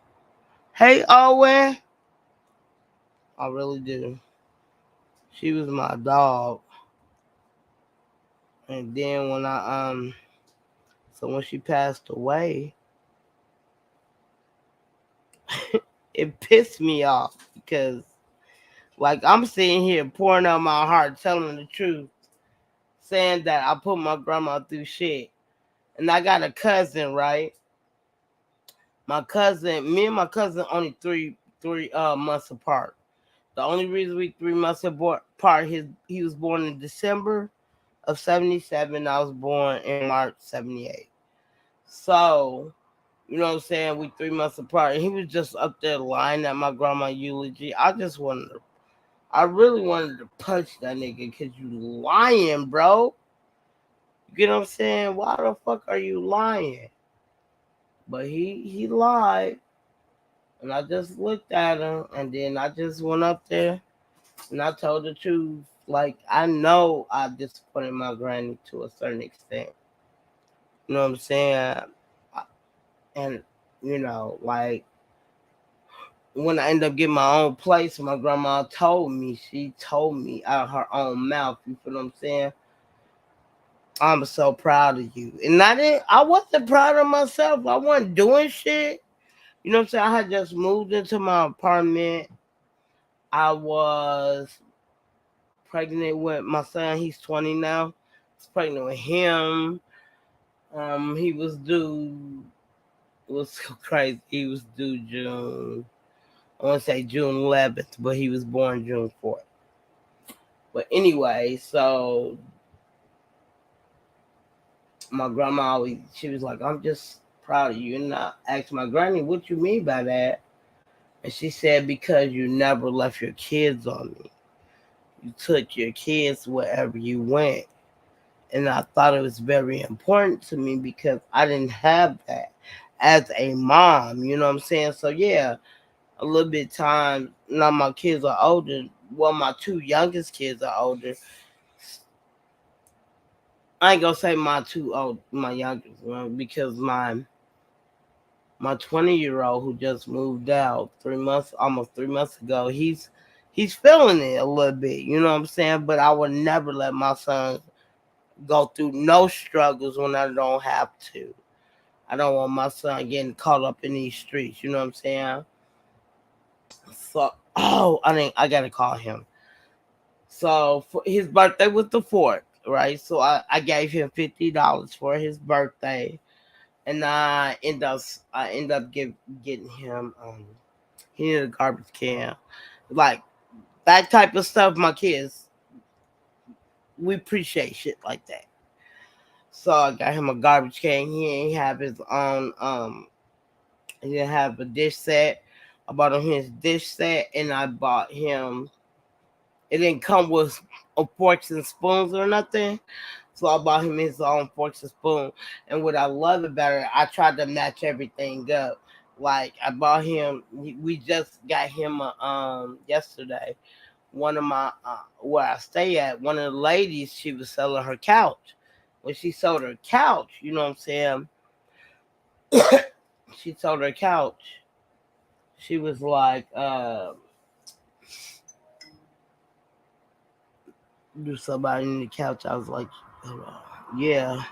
Hey, Owen. I really do. She was my dog. And then when she passed away, it pissed me off because like I'm sitting here pouring out my heart, telling the truth, saying that I put my grandma through shit. And I got a cousin, right? Me and my cousin only three months apart. The only reason we 3 months apart, he was born in December of 77. I was born in March 78. So, you know what I'm saying? We 3 months apart. And he was just up there lying at my grandma eulogy. I really wanted to punch that nigga because you lying, bro. You get what I'm saying? Why the fuck are you lying? But he lied. And I just looked at him and then I just went up there and I told the truth. Like, I know I disappointed my granny to a certain extent. You know what I'm saying? And, like, when I ended up getting my own place, my grandma she told me out of her own mouth, you feel what I'm saying? I'm so proud of you. And I wasn't proud of myself. I wasn't doing shit. You know what I'm saying? I had just moved into my apartment. I was pregnant with my son. He's 20 now. I was pregnant with him. He was due. It was so crazy. He was due June. I want to say June 11th, but he was born June 4th. But anyway, so my grandma she was like, "I'm just proud of you." And I asked my granny, "What you mean by that?" And she said, "Because you never left your kids on me. You took your kids wherever you went." And I thought it was very important to me because I didn't have that as a mom, you know what I'm saying? So yeah, a little bit time. Now my kids are older. Well, my two youngest kids are older. I ain't gonna say my youngest one because my 20-year-old who just moved out almost 3 months ago, he's feeling it a little bit, you know what I'm saying? But I would never let my son go through no struggles when I don't have to. I don't want my son getting caught up in these streets, you know what I'm saying? So, I gotta call him. So for his birthday was the 4th, right? So I gave him $50 for his birthday, and I end up getting him he needed a garbage can, like that type of stuff. My kids, we appreciate shit like that. So I got him a garbage can. He ain't have his own he didn't have a dish set. I bought him his dish set and I bought him it didn't come with forks and spoons or nothing. So I bought him his own forks and spoon. And what I love about it, I tried to match everything up. Like I bought him we just got him yesterday. One of my where I stay at, one of the ladies, she was selling her couch. When she sold her couch, you know what I'm saying? She sold her couch. She was like, do somebody in the couch. I was like, yeah.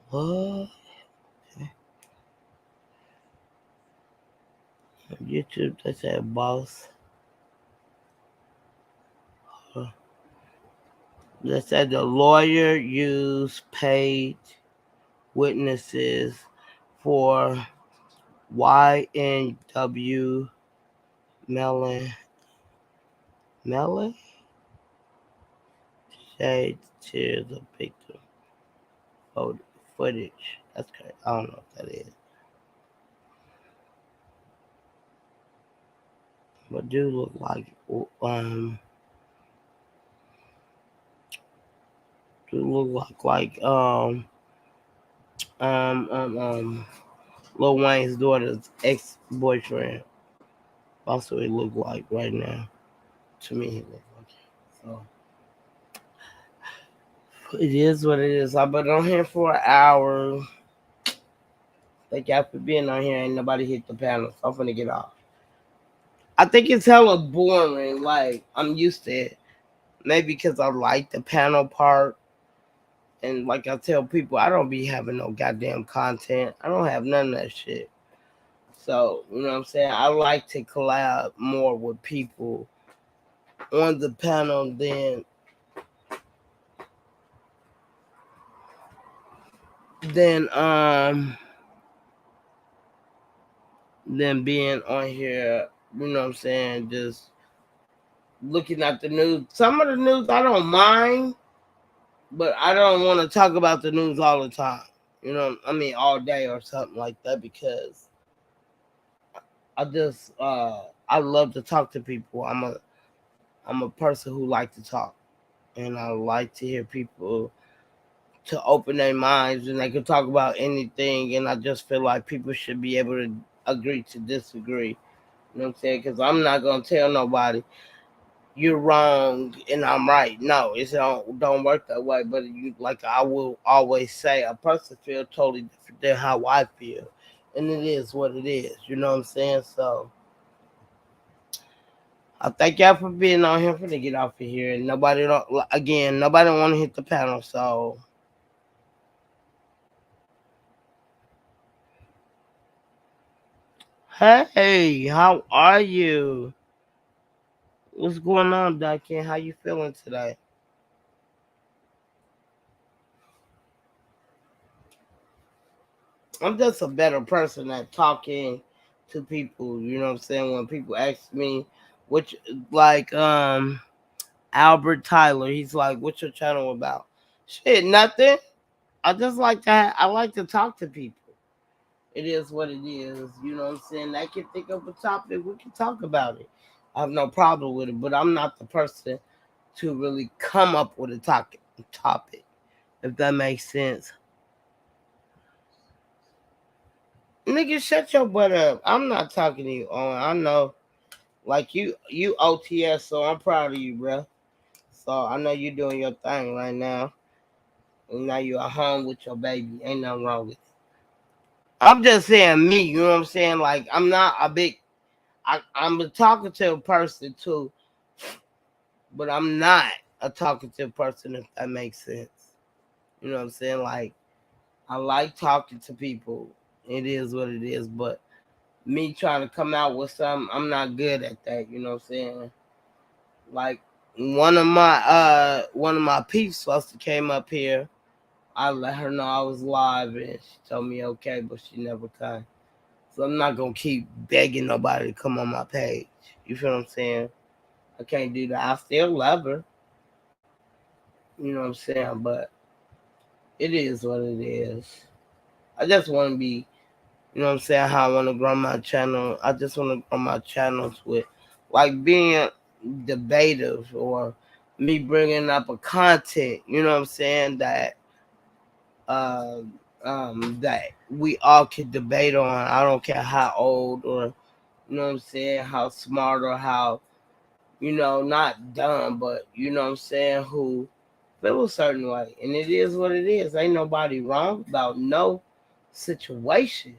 What? YouTube, they said boss. They said the lawyer used paid witnesses for YNW Mellon Shade to the victim footage. That's crazy. I don't know what that is. But do look like Lil Wayne's daughter's ex-boyfriend. That's what he look like right now. To me, he look like. So It is what it is. I've been on here for an hour. Thank y'all for being on here. Ain't nobody hit the panel, so I'm gonna get off. I think it's hella boring. Like, I'm used to it. Maybe because I like the panel part. And like I tell people, I don't be having no goddamn content. I don't have none of that shit. So, you know what I'm saying? I like to collab more with people on the panel than being on here, you know what I'm saying, just looking at the news. Some of the news I don't mind, but I don't want to talk about the news all the time. You know, I mean all day or something like that, because I just I love to talk to people. I'm a person who like to talk, and I like to hear people to open their minds, and they can talk about anything. And I just feel like people should be able to agree to disagree. You know what I'm saying? Because I'm not gonna tell nobody you're wrong and I'm right. No, it don't work that way. But you, like I will always say, a person feels totally different than how I feel, and it is what it is. You know what I'm saying? So I thank y'all for being on here. For to get off of here, and nobody want to hit the panel. So hey, how are you? What's going on, Duncan? How you feeling today? I'm just a better person at talking to people. You know what I'm saying? When people ask me, which like Albert Tyler, he's like, "What's your channel about?" Shit, nothing. I just like that. I like to talk to people. It is what it is. You know what I'm saying? I can think of a topic. We can talk about it. I have no problem with it, but I'm not the person to really come up with a topic, if that makes sense. Nigga, shut your butt up. I'm not talking to you, Owen. I know, like you OTS, so I'm proud of you, bro. So I know you doing your thing right now. And now you at home with your baby. Ain't nothing wrong with it. I'm just saying me, you know what I'm saying? Like, I'm not a big, I'm a talkative person too, but I'm not a talkative person, if that makes sense. You know what I'm saying? Like, I like talking to people. It is what it is, but me trying to come out with something, I'm not good at that, you know what I'm saying? Like, one of my peeps supposed to came up here. I let her know I was live, and she told me okay, but she never came. So I'm not gonna keep begging nobody to come on my page. You feel what I'm saying? I can't do that. I still love her. You know what I'm saying? But it is what it is. I just want to be, you know what I'm saying, how I want to grow my channel. I just want to grow my channels with, like, being debative, or me bringing up a content, you know what I'm saying, that that we all can debate on. I don't care how old, or, you know what I'm saying, how smart, or how, you know, not dumb, but, you know what I'm saying, who feel a certain way. And it is what it is. Ain't nobody wrong about no situation.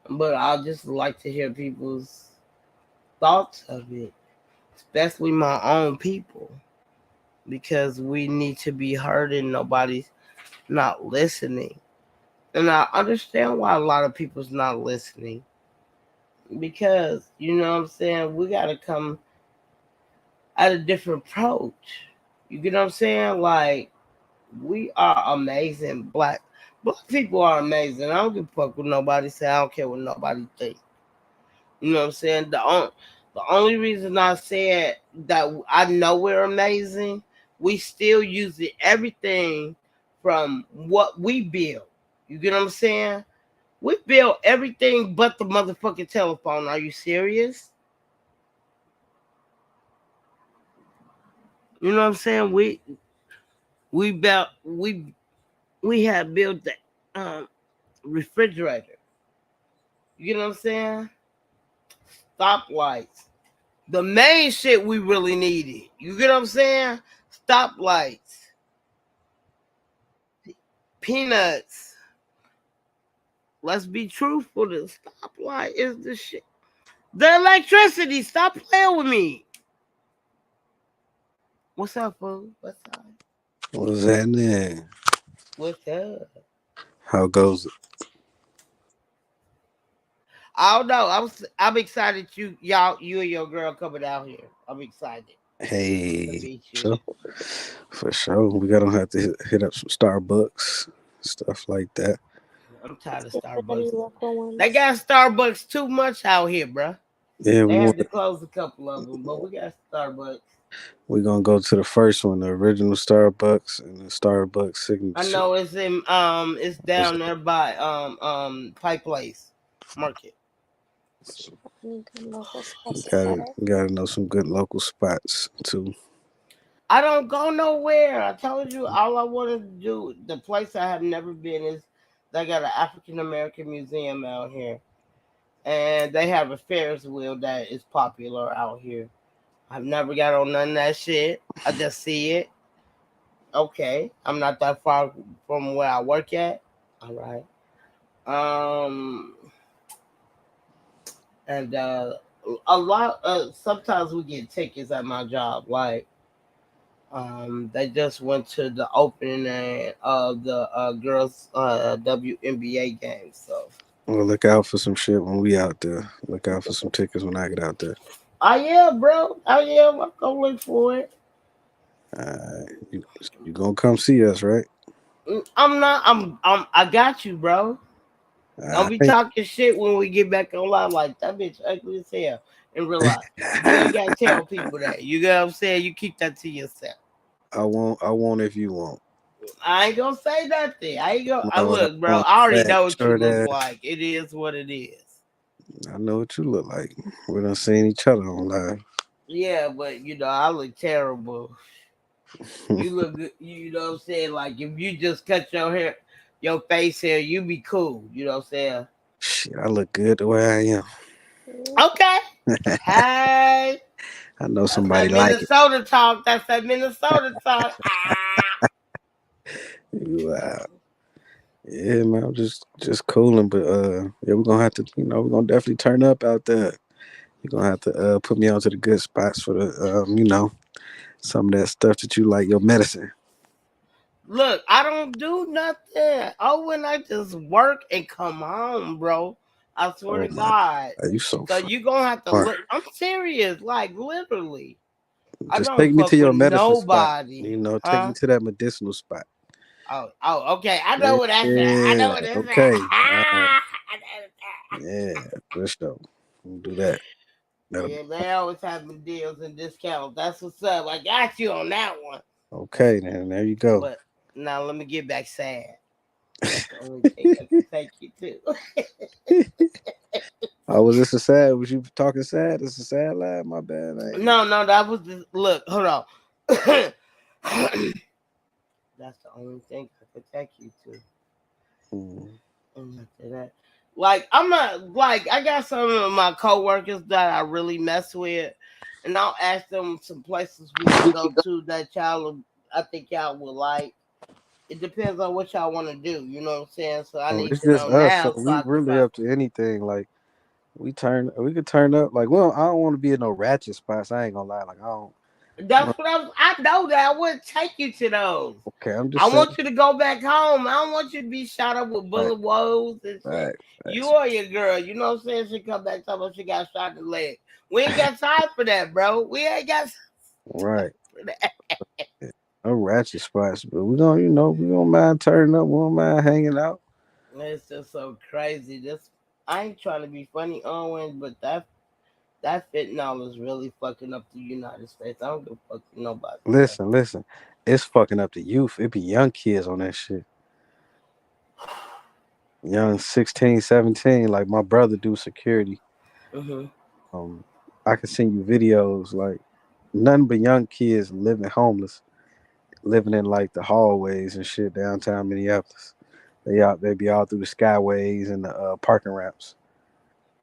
But I just like to hear people's thoughts of it, especially my own people, because we need to be heard and nobody's not listening. And I understand why a lot of people's not listening, because, you know what I'm saying, we got to come at a different approach. You get what I'm saying? Like, we are amazing. Black people are amazing. I don't give a fuck what nobody say. I don't care what nobody think. You know what I'm saying? The only reason I said that I know we're amazing, we still use it, everything from what we build. You get what I'm saying? We build everything but the motherfucking telephone. Are you serious? You know what I'm saying? We have built the refrigerator. You know what I'm saying? Stoplights. The main shit we really needed. You get what I'm saying? Stoplights. Peanuts. Let's be truthful. The stoplight is the shit. The electricity. Stop playing with me. What's up, fool? What's up? What's happening? What's up? How goes it? I don't know. I'm excited you and your girl coming out here. I'm excited. Hey, for sure. We gotta have to hit up some Starbucks, stuff like that. I'm tired of Starbucks. They got Starbucks too much out here, bro. Yeah, they have to close a couple of them, but we got Starbucks. We're gonna go to the first one, the original Starbucks and the Starbucks signature. I know it's in it's down there by Pike Place Market. Gotta know some good local spots too. I don't go nowhere. I told you all I want to do. The place I have never been is they got an African American museum out here, and they have a Ferris wheel that is popular out here. I've never got on none of that shit. I just see it. Okay, I'm not that far from where I work at. All right. And a lot. Sometimes we get tickets at my job. Like, they just went to the opening of the girls' WNBA game. So. Well, look out for some shit when we out there. Look out for some tickets when I get out there. Oh yeah, bro. Oh yeah, I'm gonna look for it. You gonna come see us, right? I'm not. I got you, bro. Don't be talking shit when we get back online like that bitch ugly as hell in real life. You ain't gotta tell people that. You know what I'm saying? You keep that to yourself. I won't if you won't. I ain't gonna say nothing. I ain't gonna. Look, bro. I already know what you look like. It is what it is. I know what you look like. We done seen each other on live. Yeah, but you know I look terrible. You look good. You know what I'm saying? Like if you just cut your hair, your face hair, you be cool. You know what I'm saying? Shit, I look good the way I am. Okay. Hey. I know somebody like Minnesota talk. That's that Minnesota talk. Wow. Yeah, man, I'm just cooling, but yeah, we're gonna have to, we're gonna definitely turn up out there. You're gonna have to put me onto the good spots for the some of that stuff that you like, your medicine. Look, I don't do nothing. Oh, when I just work and come home, bro. I swear to God. You so you gonna have to look. I'm serious, like literally. Just take me to your medicine spot. Take me to that medicinal spot. Oh, okay. I know what that's at. I know what that's okay. Yeah, for sure. We'll do that. Yeah, they always having deals and discounts. That's what's up. I got you on that one. Okay, then there you go. But now let me get back sad. That's the only thing I can take you to. Oh, was this a sad? Was you talking sad? It's a sad laugh. My bad. No, that was just, look. Hold on. That's the only thing I could take you to. And after that, like I'm not like I got some of my coworkers that I really mess with, and I'll ask them some places we can go to that I think y'all will like. It depends on what y'all want to do. You know what I'm saying? So I need to know now. So we really up to anything. Like we could turn up. Like, well, I don't want to be in no ratchet spots. I ain't gonna lie. Like I don't. That's what I know that I wouldn't take you to those. Okay, I'm just. I want you to go back home. I don't want you to be shot up with bullet wounds and shit. Right. You or your girl, you know what I'm saying? She come back talking about she got shot in the leg. We ain't got time for that, bro. We ain't got right. For that. No ratchet spots, but we don't mind turning up. We don't mind hanging out. It's just so crazy. I ain't trying to be funny, Owen, but that fentanyl is really fucking up the United States. I don't give a fuck with nobody. Listen. It's fucking up the youth. It be young kids on that shit. Young 16, 17. Like my brother do security. Mm-hmm. I can send you videos like nothing but young kids living homeless, living in like the hallways and shit downtown Minneapolis. They be all through the skyways and the parking ramps.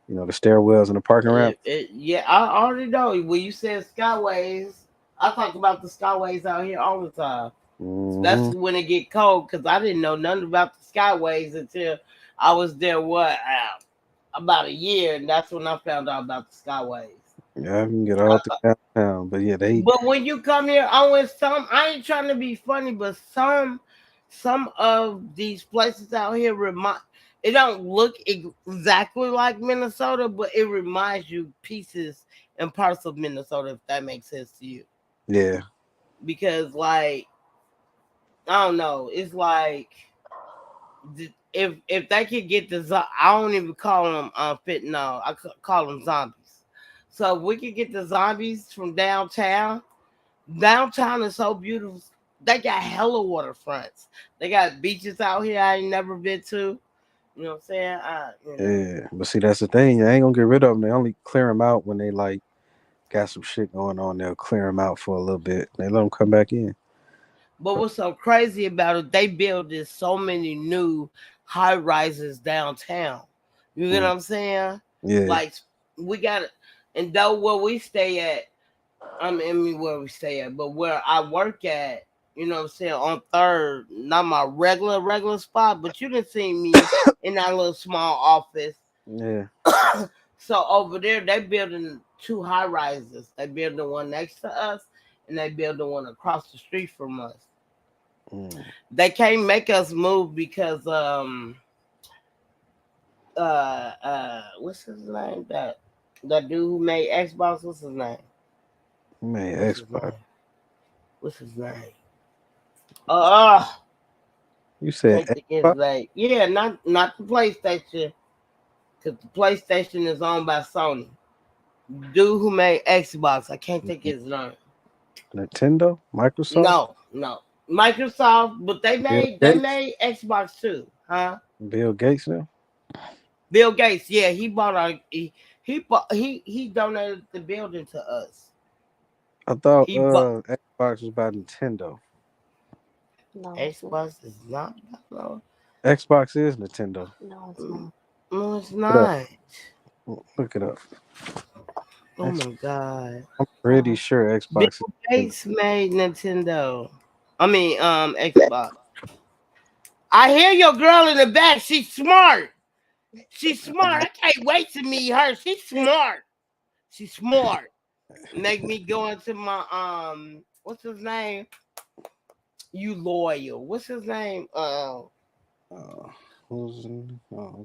The stairwells and the parking ramp. Yeah, I already know. When you said skyways, I talk about the skyways out here all the time. That's Mm-hmm. when it get cold because I didn't know nothing about the skyways until I was there. About a year, and that's when I found out about the skyways. Yeah, I can get all through downtown, but yeah, they But when you come here, I went some. I ain't trying to be funny, but some of these places out here remind. It don't look exactly like Minnesota, but it reminds you pieces and parts of Minnesota. If that makes sense to you, yeah. because like I don't know, it's like if they could get I don't even call them fit. No, I call them zombies. So if we could get the zombies from downtown. Downtown is so beautiful. They got hella waterfronts. They got beaches out here I ain't never been to. You know what I'm saying? Yeah, but see, that's the thing. They ain't gonna get rid of them. They only clear them out when they like got some shit going on. They'll clear them out for a little bit. They let them come back in. But what's so crazy about it? They building so many new high rises downtown. You get what I'm saying? Yeah, Like we got, and though where we stay at, I mean where we stay at, but where I work at, you know what I'm saying, on Third, not my regular spot, but you didn't see me in that little small office. yeah. So over there, they building two high rises. They build the one next to us, and they build the one across the street from us. They can't make us move because what's his name? That dude who made Xbox, what's his name? Man, What's his Xbox. name? What's his name? You said can't think of Xbox? his name. Yeah, not the PlayStation, because the PlayStation is owned by Sony. Dude who made Xbox, I can't think of his name. Nintendo? Microsoft? No, Microsoft, but they Bill made Gates? Xbox too, huh? Bill Gates now? Bill Gates, yeah, he bought our he donated the building to us. I thought He bought Xbox was by Nintendo. No, Xbox is not. No, Xbox is Nintendo. no, it's not. no, it's Look it up. not. Look it up. Oh my god. I'm pretty sure Xbox Bill is Nintendo. Gates made Nintendo. I mean, Xbox. I hear your girl in the back. She's smart. She's smart. I can't wait to meet her. She's smart. She's smart. Make me go into my what's his name? You loyal. What's his name?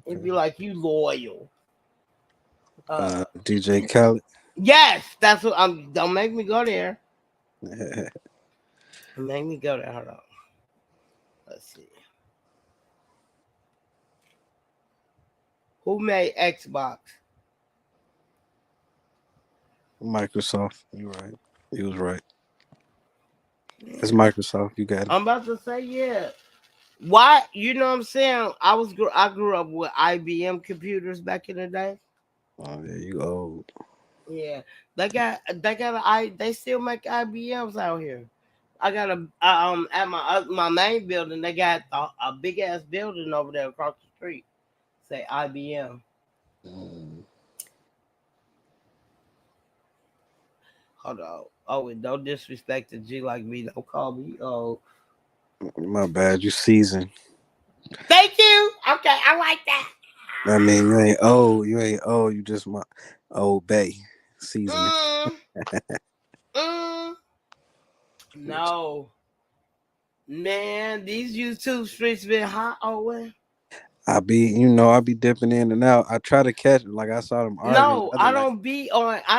It'd be like you loyal. DJ Khaled. Yes, that's what I'm. Don't make me go there. Make me go there. Hold on. Let's see. Who made Xbox? Microsoft. You right. You was right. It's Microsoft. You got it. I'm about to say yeah. Why? You know what I'm saying? I grew up with IBM computers back in the day. Oh yeah, you old. Yeah, they still make IBMs out here. I got at my main building. They got a big ass building over there across the street. Say IBM. Hold on. Oh, and don't disrespect the G like me. Don't call me old. My bad. You seasoned. Thank you. Okay, I like that. I mean, you ain't old. You ain't old. You just my old bay seasoning. No. Man, these YouTube streets been hot, Owen. I be dipping in and out. I try to catch them. Like I saw them arguing. No, the other I night.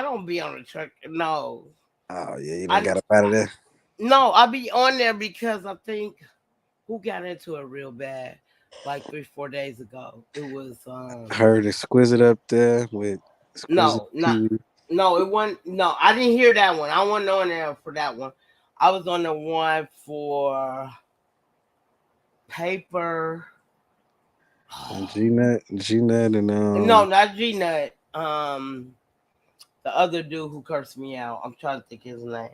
don't be on the truck. No. Oh yeah, you done got up out of there. No, I be on there because I think who got into it real bad like 3-4 days ago. It was Heard Exquisite up there with Exquisite. No, it wasn't. No, I didn't hear that one. I wasn't on there for that one. I was on the one for Paper. And G-Nut and No, not G-Nut. The other dude who cursed me out. I'm trying to think his name.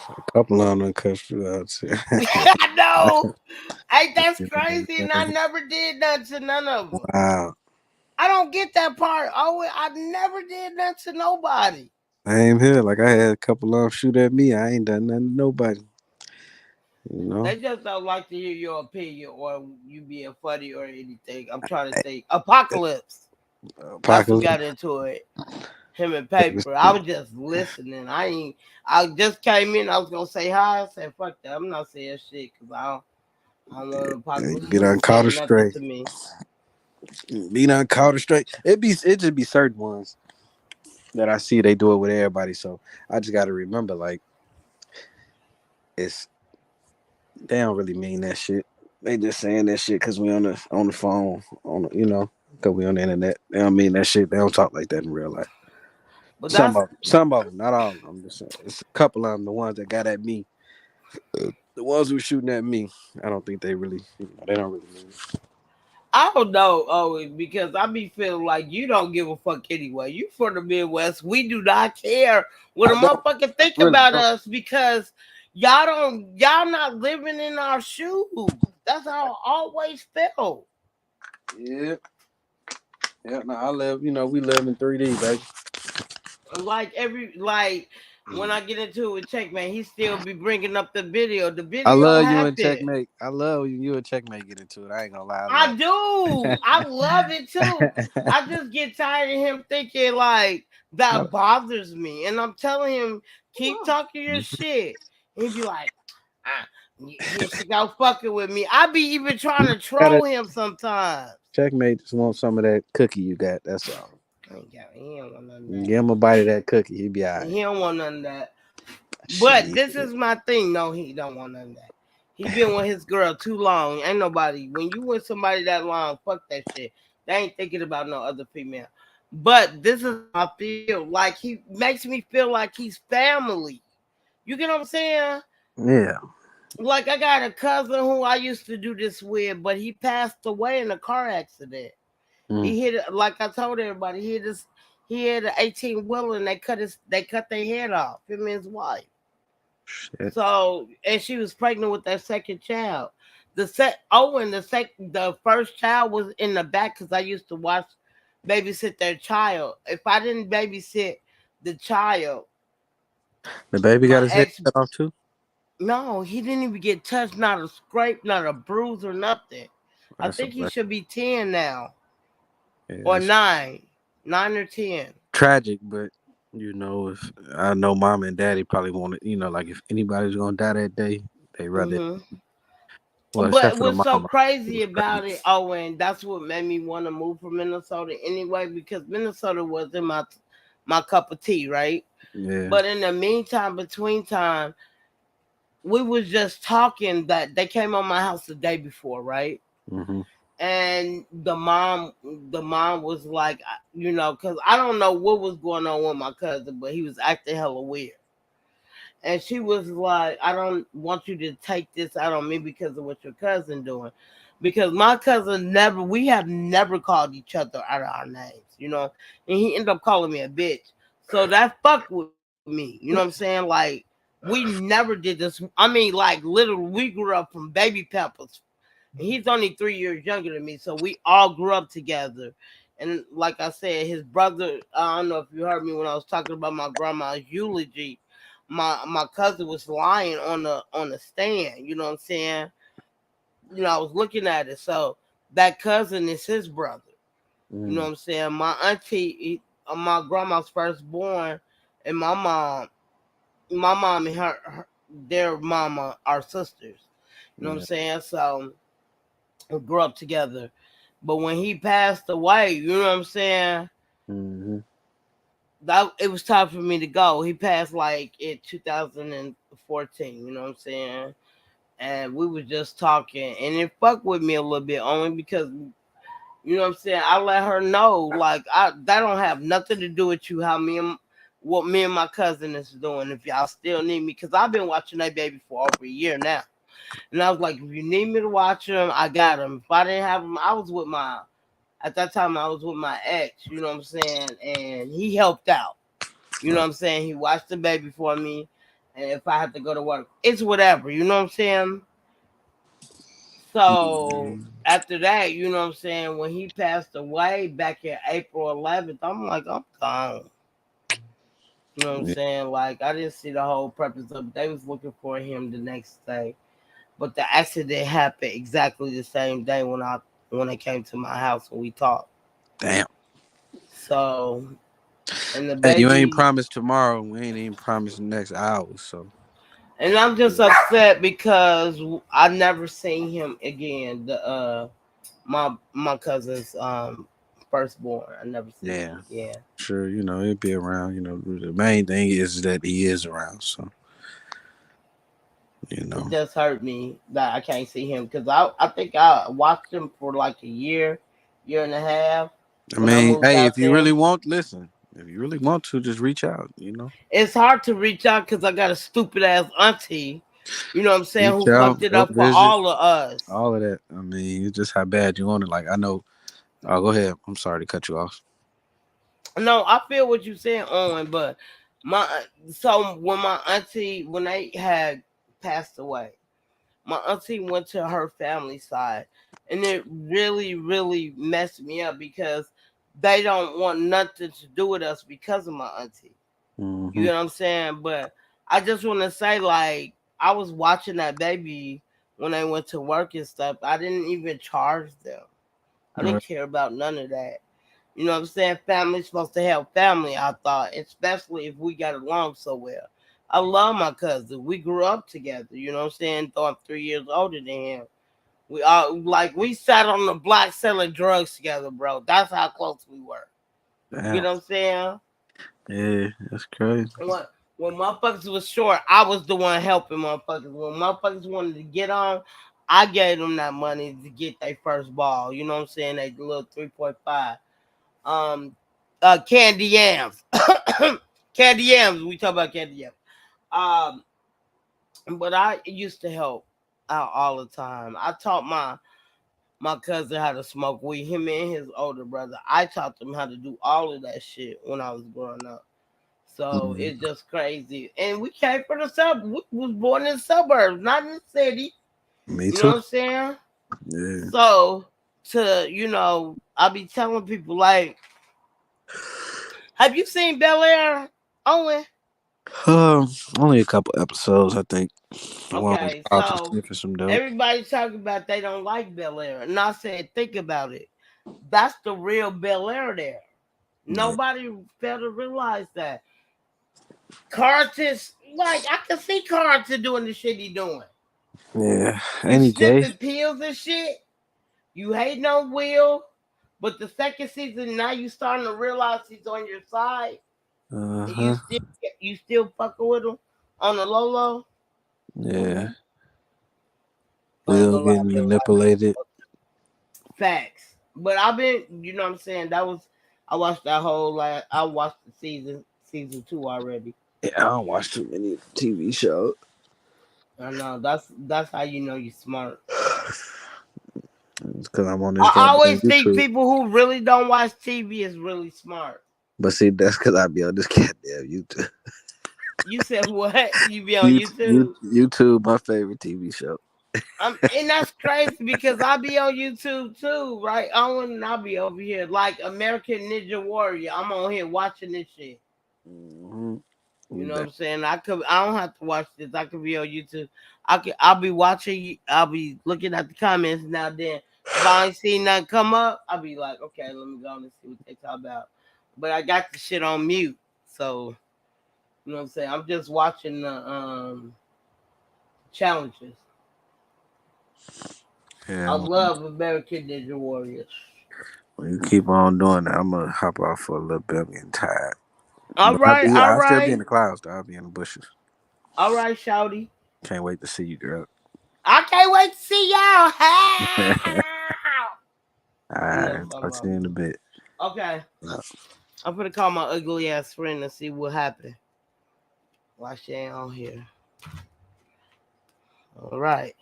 A couple of them cursed you out too. I know. Hey, that's crazy, and I never did nothing to none of them. Wow. I don't get that part. Oh, I never did nothing to nobody. Same here. Like I had a couple of them shoot at me. I ain't done nothing to nobody. You know, They just don't like to hear your opinion or you being funny or anything. I'm trying to think. Apocalypse. That's who apocalypse. got into it. Him and Paper. I was just listening. I just came in. I was gonna say hi. I said, "Fuck that." I'm not saying shit because I don't want Apocalypse Be done caught her saying nothing straight. to me. Be done caught her straight. It just be certain ones that I see they do it with everybody. So I just got to remember, like, it's they don't really mean that shit. They just saying that shit because we on the phone, because we on the internet. They don't mean that shit. They don't talk like that in real life. But that's Some of them, not all of them. I'm just saying, it's a couple of them. The ones that got at me, the ones who shooting at me. I don't think they really, they don't really mean it. I don't know, Owen, because I be feeling like you don't give a fuck anyway. You from the Midwest. We do not care what a I don't. motherfucker I think really about don't. us because y'all not living in our shoes. That's how I always felt. Yeah, yeah. No, I live. We live in 3D, baby. Like when I get into it with Checkmate, he still be bringing up the video. The I video love you and happened. checkmate. I love you and checkmate get into it. I ain't gonna lie. I I love do. I love it too. it. I just get tired of him thinking like that bothers me. And I'm telling him, keep talking your shit. He'd be like, here she go fucking with me. I be even trying to Gotta troll him sometimes. checkmate. Just want some of that cookie you got. That's all. He don't want none of that. Give him a bite of that cookie. He be alright. He don't want none of that. But Shit. this is my thing. No, he don't want none of that. He been with his girl too long. Ain't nobody. When you with somebody that long, fuck that shit. They ain't thinking about no other female. But this is how I feel. Like he makes me feel like he's family. You get what I'm saying? Yeah. Like I got a cousin who I used to do this with, but he passed away in a car accident. Mm. He hit, like I told everybody, he had an 18 wheeler and they cut their head off. Him and his wife. Shit. So, and she was pregnant with their second child. The first child was in the back because I used to babysit their child. If I didn't babysit the child, The baby got my his head ex, cut off too. no, he didn't even get touched, not a scrape, not a bruise or nothing. I That's a think he blessing. should be 10 now Yeah, or that's 9 or 10. tragic, but if I know mom and daddy probably wanted, like if anybody's gonna die that day, they rather. Hmm. Well, except But for the what's so mama, it crazy was about crazy. it, Owen, that's what made me want to move from Minnesota anyway, because Minnesota wasn't my cup of tea, right? Yeah. But in the meantime, between time, we was just talking that they came on my house the day before, right? Hmm. And the mom was like, because I don't know what was going on with my cousin, but he was acting hella weird. And she was like, I don't want you to take this out on me because of what your cousin doing. Because my cousin we have never called each other out of our names. And he ended up calling me a bitch. So that fucked with me. You know what I'm saying? Like, we never did this. I mean, like, literally, we grew up from baby peppers. And he's only 3 years younger than me. So we all grew up together. And like I said, his brother, I don't know if you heard me when I was talking about my grandma's eulogy. My cousin was lying on the stand. You know what I'm saying? I was looking at it. So that cousin is his brother. You know what I'm saying? My auntie, my grandma's firstborn, and my mom and their mama are sisters. You know what I'm Yeah. saying? So we grew up together. But when he passed away, you know what I'm saying? Hmm. That it was time for me to go. He passed like in 2014. You know what I'm saying? And we was just talking, and it fucked with me a little bit only because what I'm saying. I let her know like that don't have nothing to do with you. What me and my cousin is doing. If y'all still need me, because I've been watching that baby for over a year now, and I was like, if you need me to watch him, I got him. If I didn't have him, at that time I was with my ex. You know what I'm saying, and he helped out. You know what I'm saying? He watched the baby for me. And if I have to go to work, it's whatever. You know what I'm saying? So after that, you know what I'm saying? When he passed away back in April 11th, I'm like, I'm gone. You know what I'm Yeah. saying? Like I didn't see the whole purpose of it. They was looking for him the next day. But the accident happened exactly the same day when they came to my house and we talked. Damn. So and the Hey, you ain't baby promised tomorrow. We ain't even promised the next hour. So and I'm just upset because I never seen him again. My cousin's firstborn. I never seen him yeah, again. sure. You know he'll be around. You know the main thing is that he is around. So you It know. just hurt me that I can't see him because I think I watched him for like a year and a half I when I mean, moved hey, out if you really there. want, listen. If you really want to, just reach out. You know, It's hard to reach out because I got a stupid ass auntie, you know what I'm saying, reach who out, fucked it go up for visit, all of us. all of that. I mean, it's just how bad you want it. Like I know. Oh, go ahead. I'm sorry to cut you off. No, I feel what you're saying, Owen, but my so when they had passed away, my auntie went to her family side, and it really, really messed me up because they don't want nothing to do with us because of my auntie. You Mm-hmm. know what I'm saying? But I just want to say, like, I was watching that baby when they went to work and stuff. I didn't even charge them. I didn't Right. care about none of that. You know what I'm saying? Family's supposed to help family, I thought, especially if we got along so well. I love my cousin. We grew up together, you know what I'm saying? Though I'm 3 years older than him. We sat on the block selling drugs together, bro. That's how close we were. You Damn. know what I'm saying? Yeah, that's crazy. When motherfuckers was short, I was the one helping motherfuckers. When motherfuckers wanted to get on, I gave them that money to get their first ball. You know what I'm saying? They little 3.5. Um, candy yams, candy yams. We talk about candy yams. Um, but I used to help out all the time. I taught my cousin how to smoke weed. Him and his older brother. I taught them how to do all of that shit when I was growing up. So Mhm. it's just crazy. And we came from the suburbs. We was born in the suburbs, not in the city. Me You know too. what I'm saying? Yeah. So I be telling people like, have you seen Bel Air, Owen? Only a couple episodes, I think. One was Okay, Carlton so sniffing some dope. everybody talking about they don't like Bel Air. And I said, think about it. That's the real Bel Air there. Yeah. Nobody failed to realize that. Carlton's like I can see Carlton doing the shit he doing. Yeah. You Ain't he gay? sniffing pills and shit. You hating on Will, but the second season now you starting to realize he's on your side, Uh and huh. you still fucking with him on the low low. Yeah. I ain't Will gonna lie, getting bro. manipulated. Facts. But I've been, you know what I'm saying. I watched that whole I watched the season 2 already. Yeah, I don't watch too many TV shows. I know that's how you know you're smart. It's because I'm on this I goddamn always think YouTube. people who really don't watch TV is really smart. But see, that's because I be on this goddamn YouTube. You said what? You be on YouTube? YouTube, my favorite TV show. And that's crazy because I be on YouTube too, right? Owen and I be over here like American Ninja Warrior. I'm on here watching this shit. Mm-hmm. You know what I'm saying? I don't have to watch this. I could be on YouTube. I'll be watching. I'll be looking at the comments now. Then if I ain't seen nothing come up, I'll be like, okay, let me go and see what they talk about. But I got the shit on mute, so you know what I'm saying. I'm just watching the challenges. I Yeah, love American Ninja Warriors. when you keep on doing that, I'm gonna hop off for a little bit. I'm getting tired. All But right, all I still be in right, the clouds though. I'll be in the bushes. all right, Shouty. Can't wait to see you, girl. I can't wait to see y'all. All You know right, what I'm talk talking to you in a bit. about. Okay, I'm gonna call my ugly ass friend and see what happened. Why she ain't on here? All right,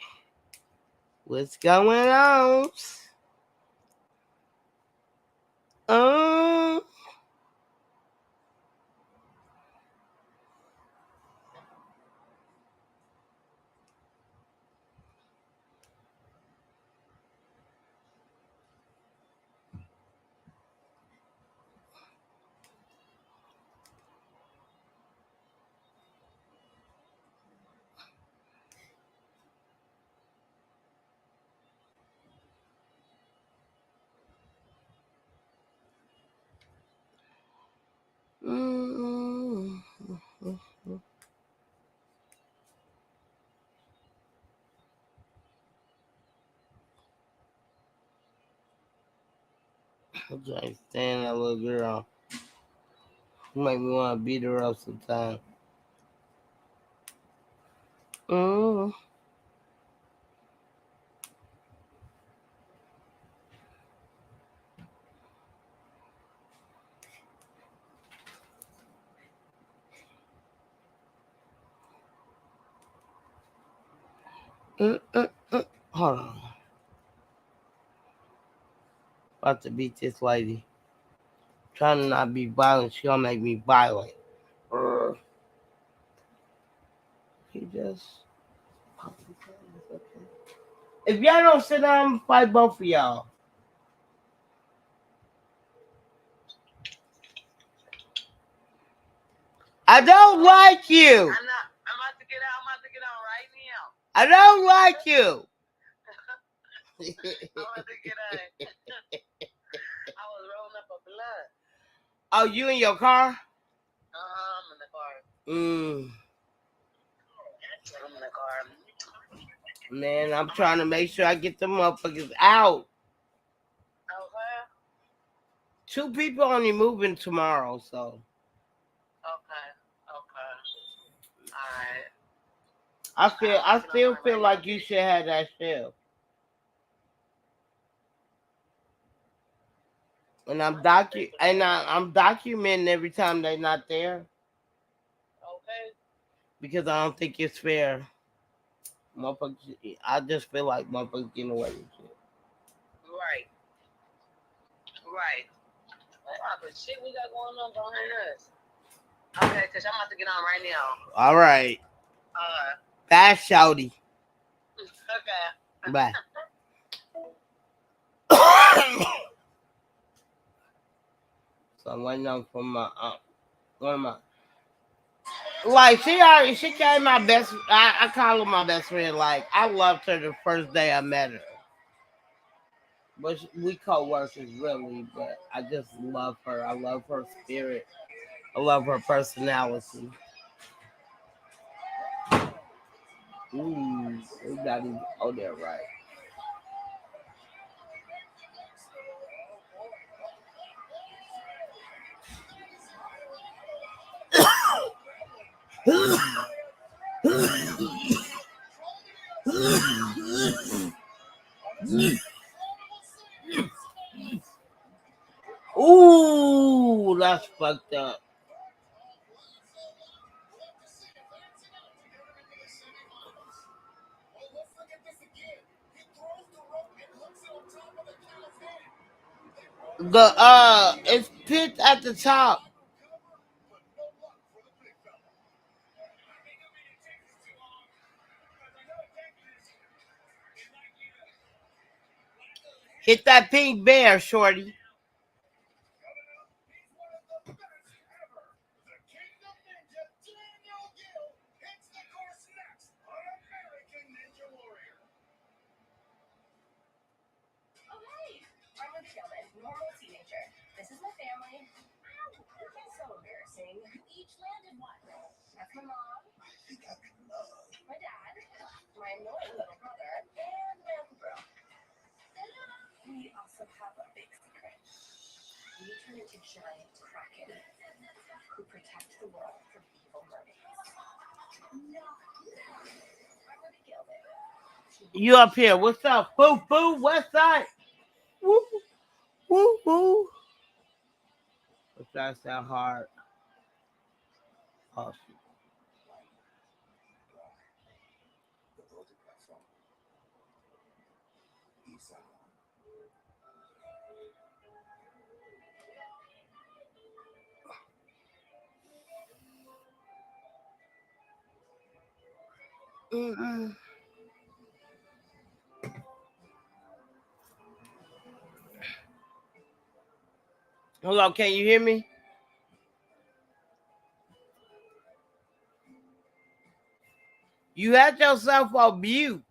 what's going on? Um, Can't stand that little girl. She make me want to beat her up sometimes. Mm. Hold on. About to beat this lady. Trying to not be violent. She gonna make me violent. He just. If y'all don't sit down, I'm gonna fight both of y'all. I don't like you. I'm about to get out. I'm about to get out right now. I don't like you. I'm about to get out. I was rolling up a blunt. Oh, you in your car? I'm in the car. Mm. I'm in the car. Man, I'm trying to make sure I get the motherfuckers out. Okay. 2 people only moving tomorrow, so. Okay. All right. I still feel like you should have that shift. And I'm documenting every time they're not there. Okay. Because I don't think it's fair. Motherfuckers, I just feel like motherfuckers getting away with shit. Right. What type of shit we got going on behind us? Okay, because I'm about to get on right now. All right. Bye, shouty. Okay. Bye. So I'm waiting on for my one of my like she came my best. I call her my best friend. Like I loved her the first day I met her, but we co-workers really. But I just love her. I love her spirit. I love her personality. Ooh, we got to go there right. Ooh, that's fucked up. It's pitched at the top. Hit that pink bear, shorty. Normal teenager. This is my family. It's so embarrassing. You each landed what? That's my mom. My dad. My annoying little brother. And my Uncle Bro. We also have a big secret. We turn into giant kraken who protect the world from evil mermaids. No. I'm gonna kill it. You up here? What's up? Boo boo. West side. Woo woo woo. What's that hard? Awesome. Hello, can you hear me? You had yourself on mute.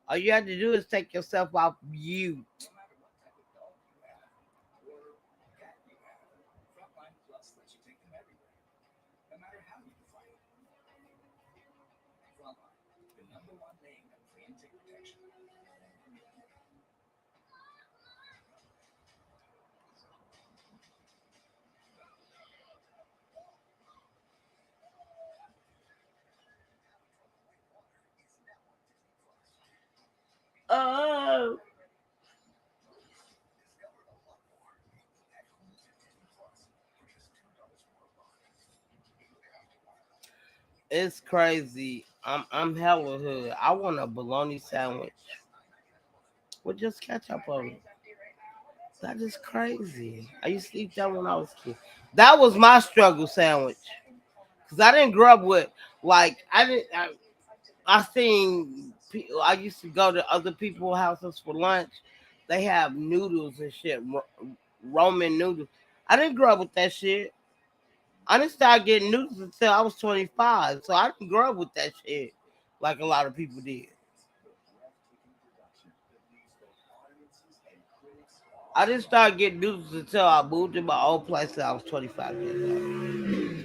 All you have to do is take yourself off mute. It's crazy. I'm hella hood. I want a bologna sandwich with just ketchup on it. That is crazy. I used to eat that when I was a kid. That was my struggle sandwich. Cause I didn't grow up with like I didn't. I seen. I used to go to other people's houses for lunch. They have noodles and shit, Roman noodles. I didn't grow up with that shit. I didn't start getting noodles until I was 25. So I didn't grow up with that shit like a lot of people did. I didn't start getting noodles until I moved to my old place and I was 25 years old.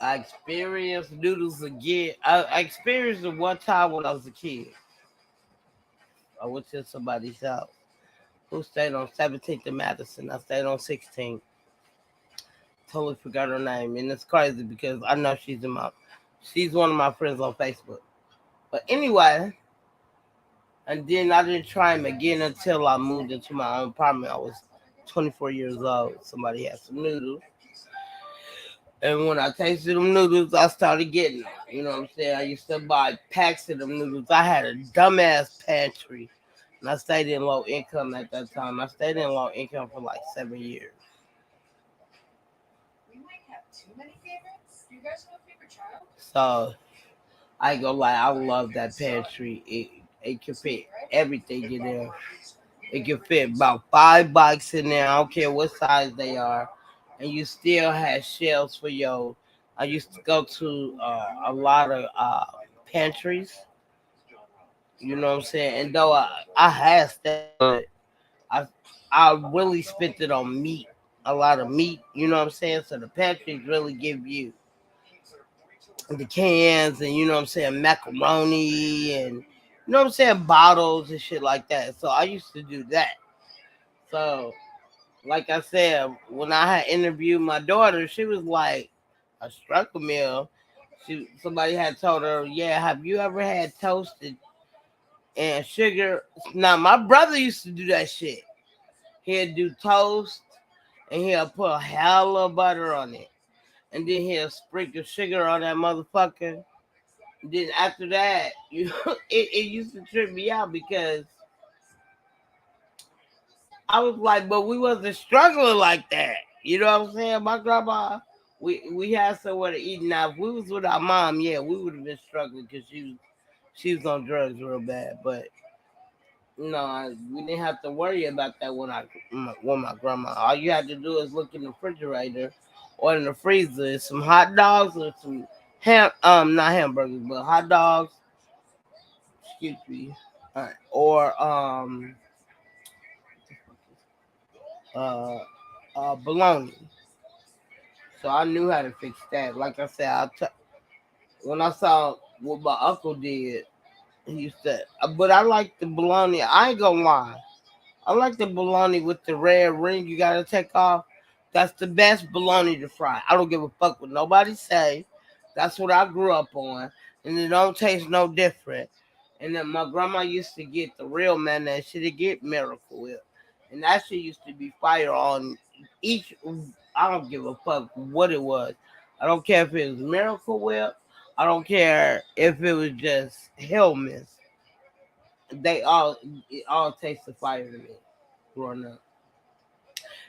I experienced noodles again. I experienced it one time when I was a kid. I went to somebody's house who stayed on 17th and Madison. I stayed on 16th. Totally forgot her name. And it's crazy because I know she's one of my friends on Facebook. But anyway, and then I didn't try him again until I moved into my own apartment. I was 24 years old. Somebody had some noodles. And when I tasted them noodles, I started getting them. You know what I'm saying? I used to buy packs of them noodles. I had a dumbass pantry. And I stayed in low income at that time. I stayed in low income for like 7 years. We might have too many favorites. Do you guys have a favorite child? So I ain't gonna lie, I love that pantry. It can fit everything in there. It can fit about 5 bikes in there. I don't care what size they are. And you still have shelves for your. I used to go to a lot of pantries. You know what I'm saying? And though I had stuff, but I I really spent it on meat. A lot of meat. You know what I'm saying? So the pantries really give you the cans and you know what I'm saying, macaroni and you know what I'm saying, bottles and shit like that. So I used to do that. So like I said, when I had interviewed my daughter, she was like a struggle meal. Somebody had told her, yeah, have you ever had toasted and sugar? Now my brother used to do that shit. He'd do toast and he'll put a hell of butter on it. And then he'll sprinkle sugar on that motherfucker. Then after that, it used to trip me out because I was like, but we wasn't struggling like that. You know what I'm saying? My grandma, we had somewhere to eat. Now, if we was with our mom, yeah, we would have been struggling because she was on drugs real bad. But no, we didn't have to worry about that when my grandma. All you had to do is look in the refrigerator or in the freezer, some hot dogs or some not hamburgers, but hot dogs. Excuse me. Or uh bologna. So I knew how to fix that. Like I said, when I saw what my uncle did, he used to. But I like the bologna. I ain't gonna lie. I like the bologna with the red ring you gotta take off. That's the best bologna to fry. I don't give a fuck what nobody say. That's what I grew up on, and it don't taste no different. And then my grandma used to get the real mayonnaise. She did get Miracle Whip, and that shit used to be fire on each. I don't give a fuck what it was. I don't care if it was Miracle Whip. I don't care if it was just Hellman's. It all tasted fire to me growing up.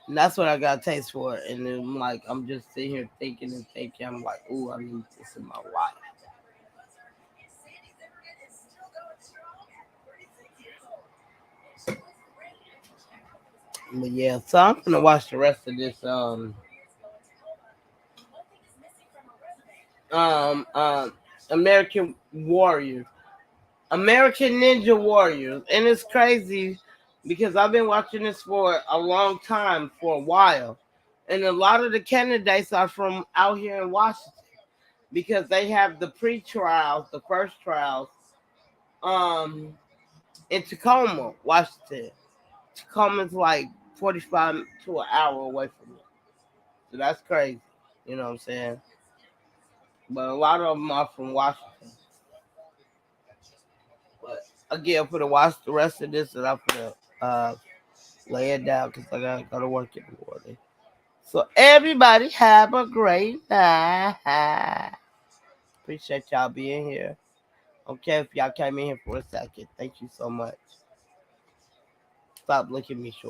And that's what I got a taste for. And then I'm just sitting here thinking and thinking. I'm like, ooh, I need this in my life. But yeah, so I'm gonna watch the rest of this um um American Warrior. American Ninja Warriors. And it's crazy because I've been watching this for a long time, for a while. And a lot of the candidates are from out here in Washington because they have the pre-trials, the first trials, um, in Tacoma, Washington. Tacoma's like 45 to an hour away from me. So that's crazy. You know what I'm saying? But a lot of them are from Washington. But again, for to watch the rest of this, and I'm gonna lay it down because I gotta go to work in the morning. So everybody have a great night. Appreciate y'all being here. Okay, if y'all came in here for a second, thank you so much. Stop looking me short.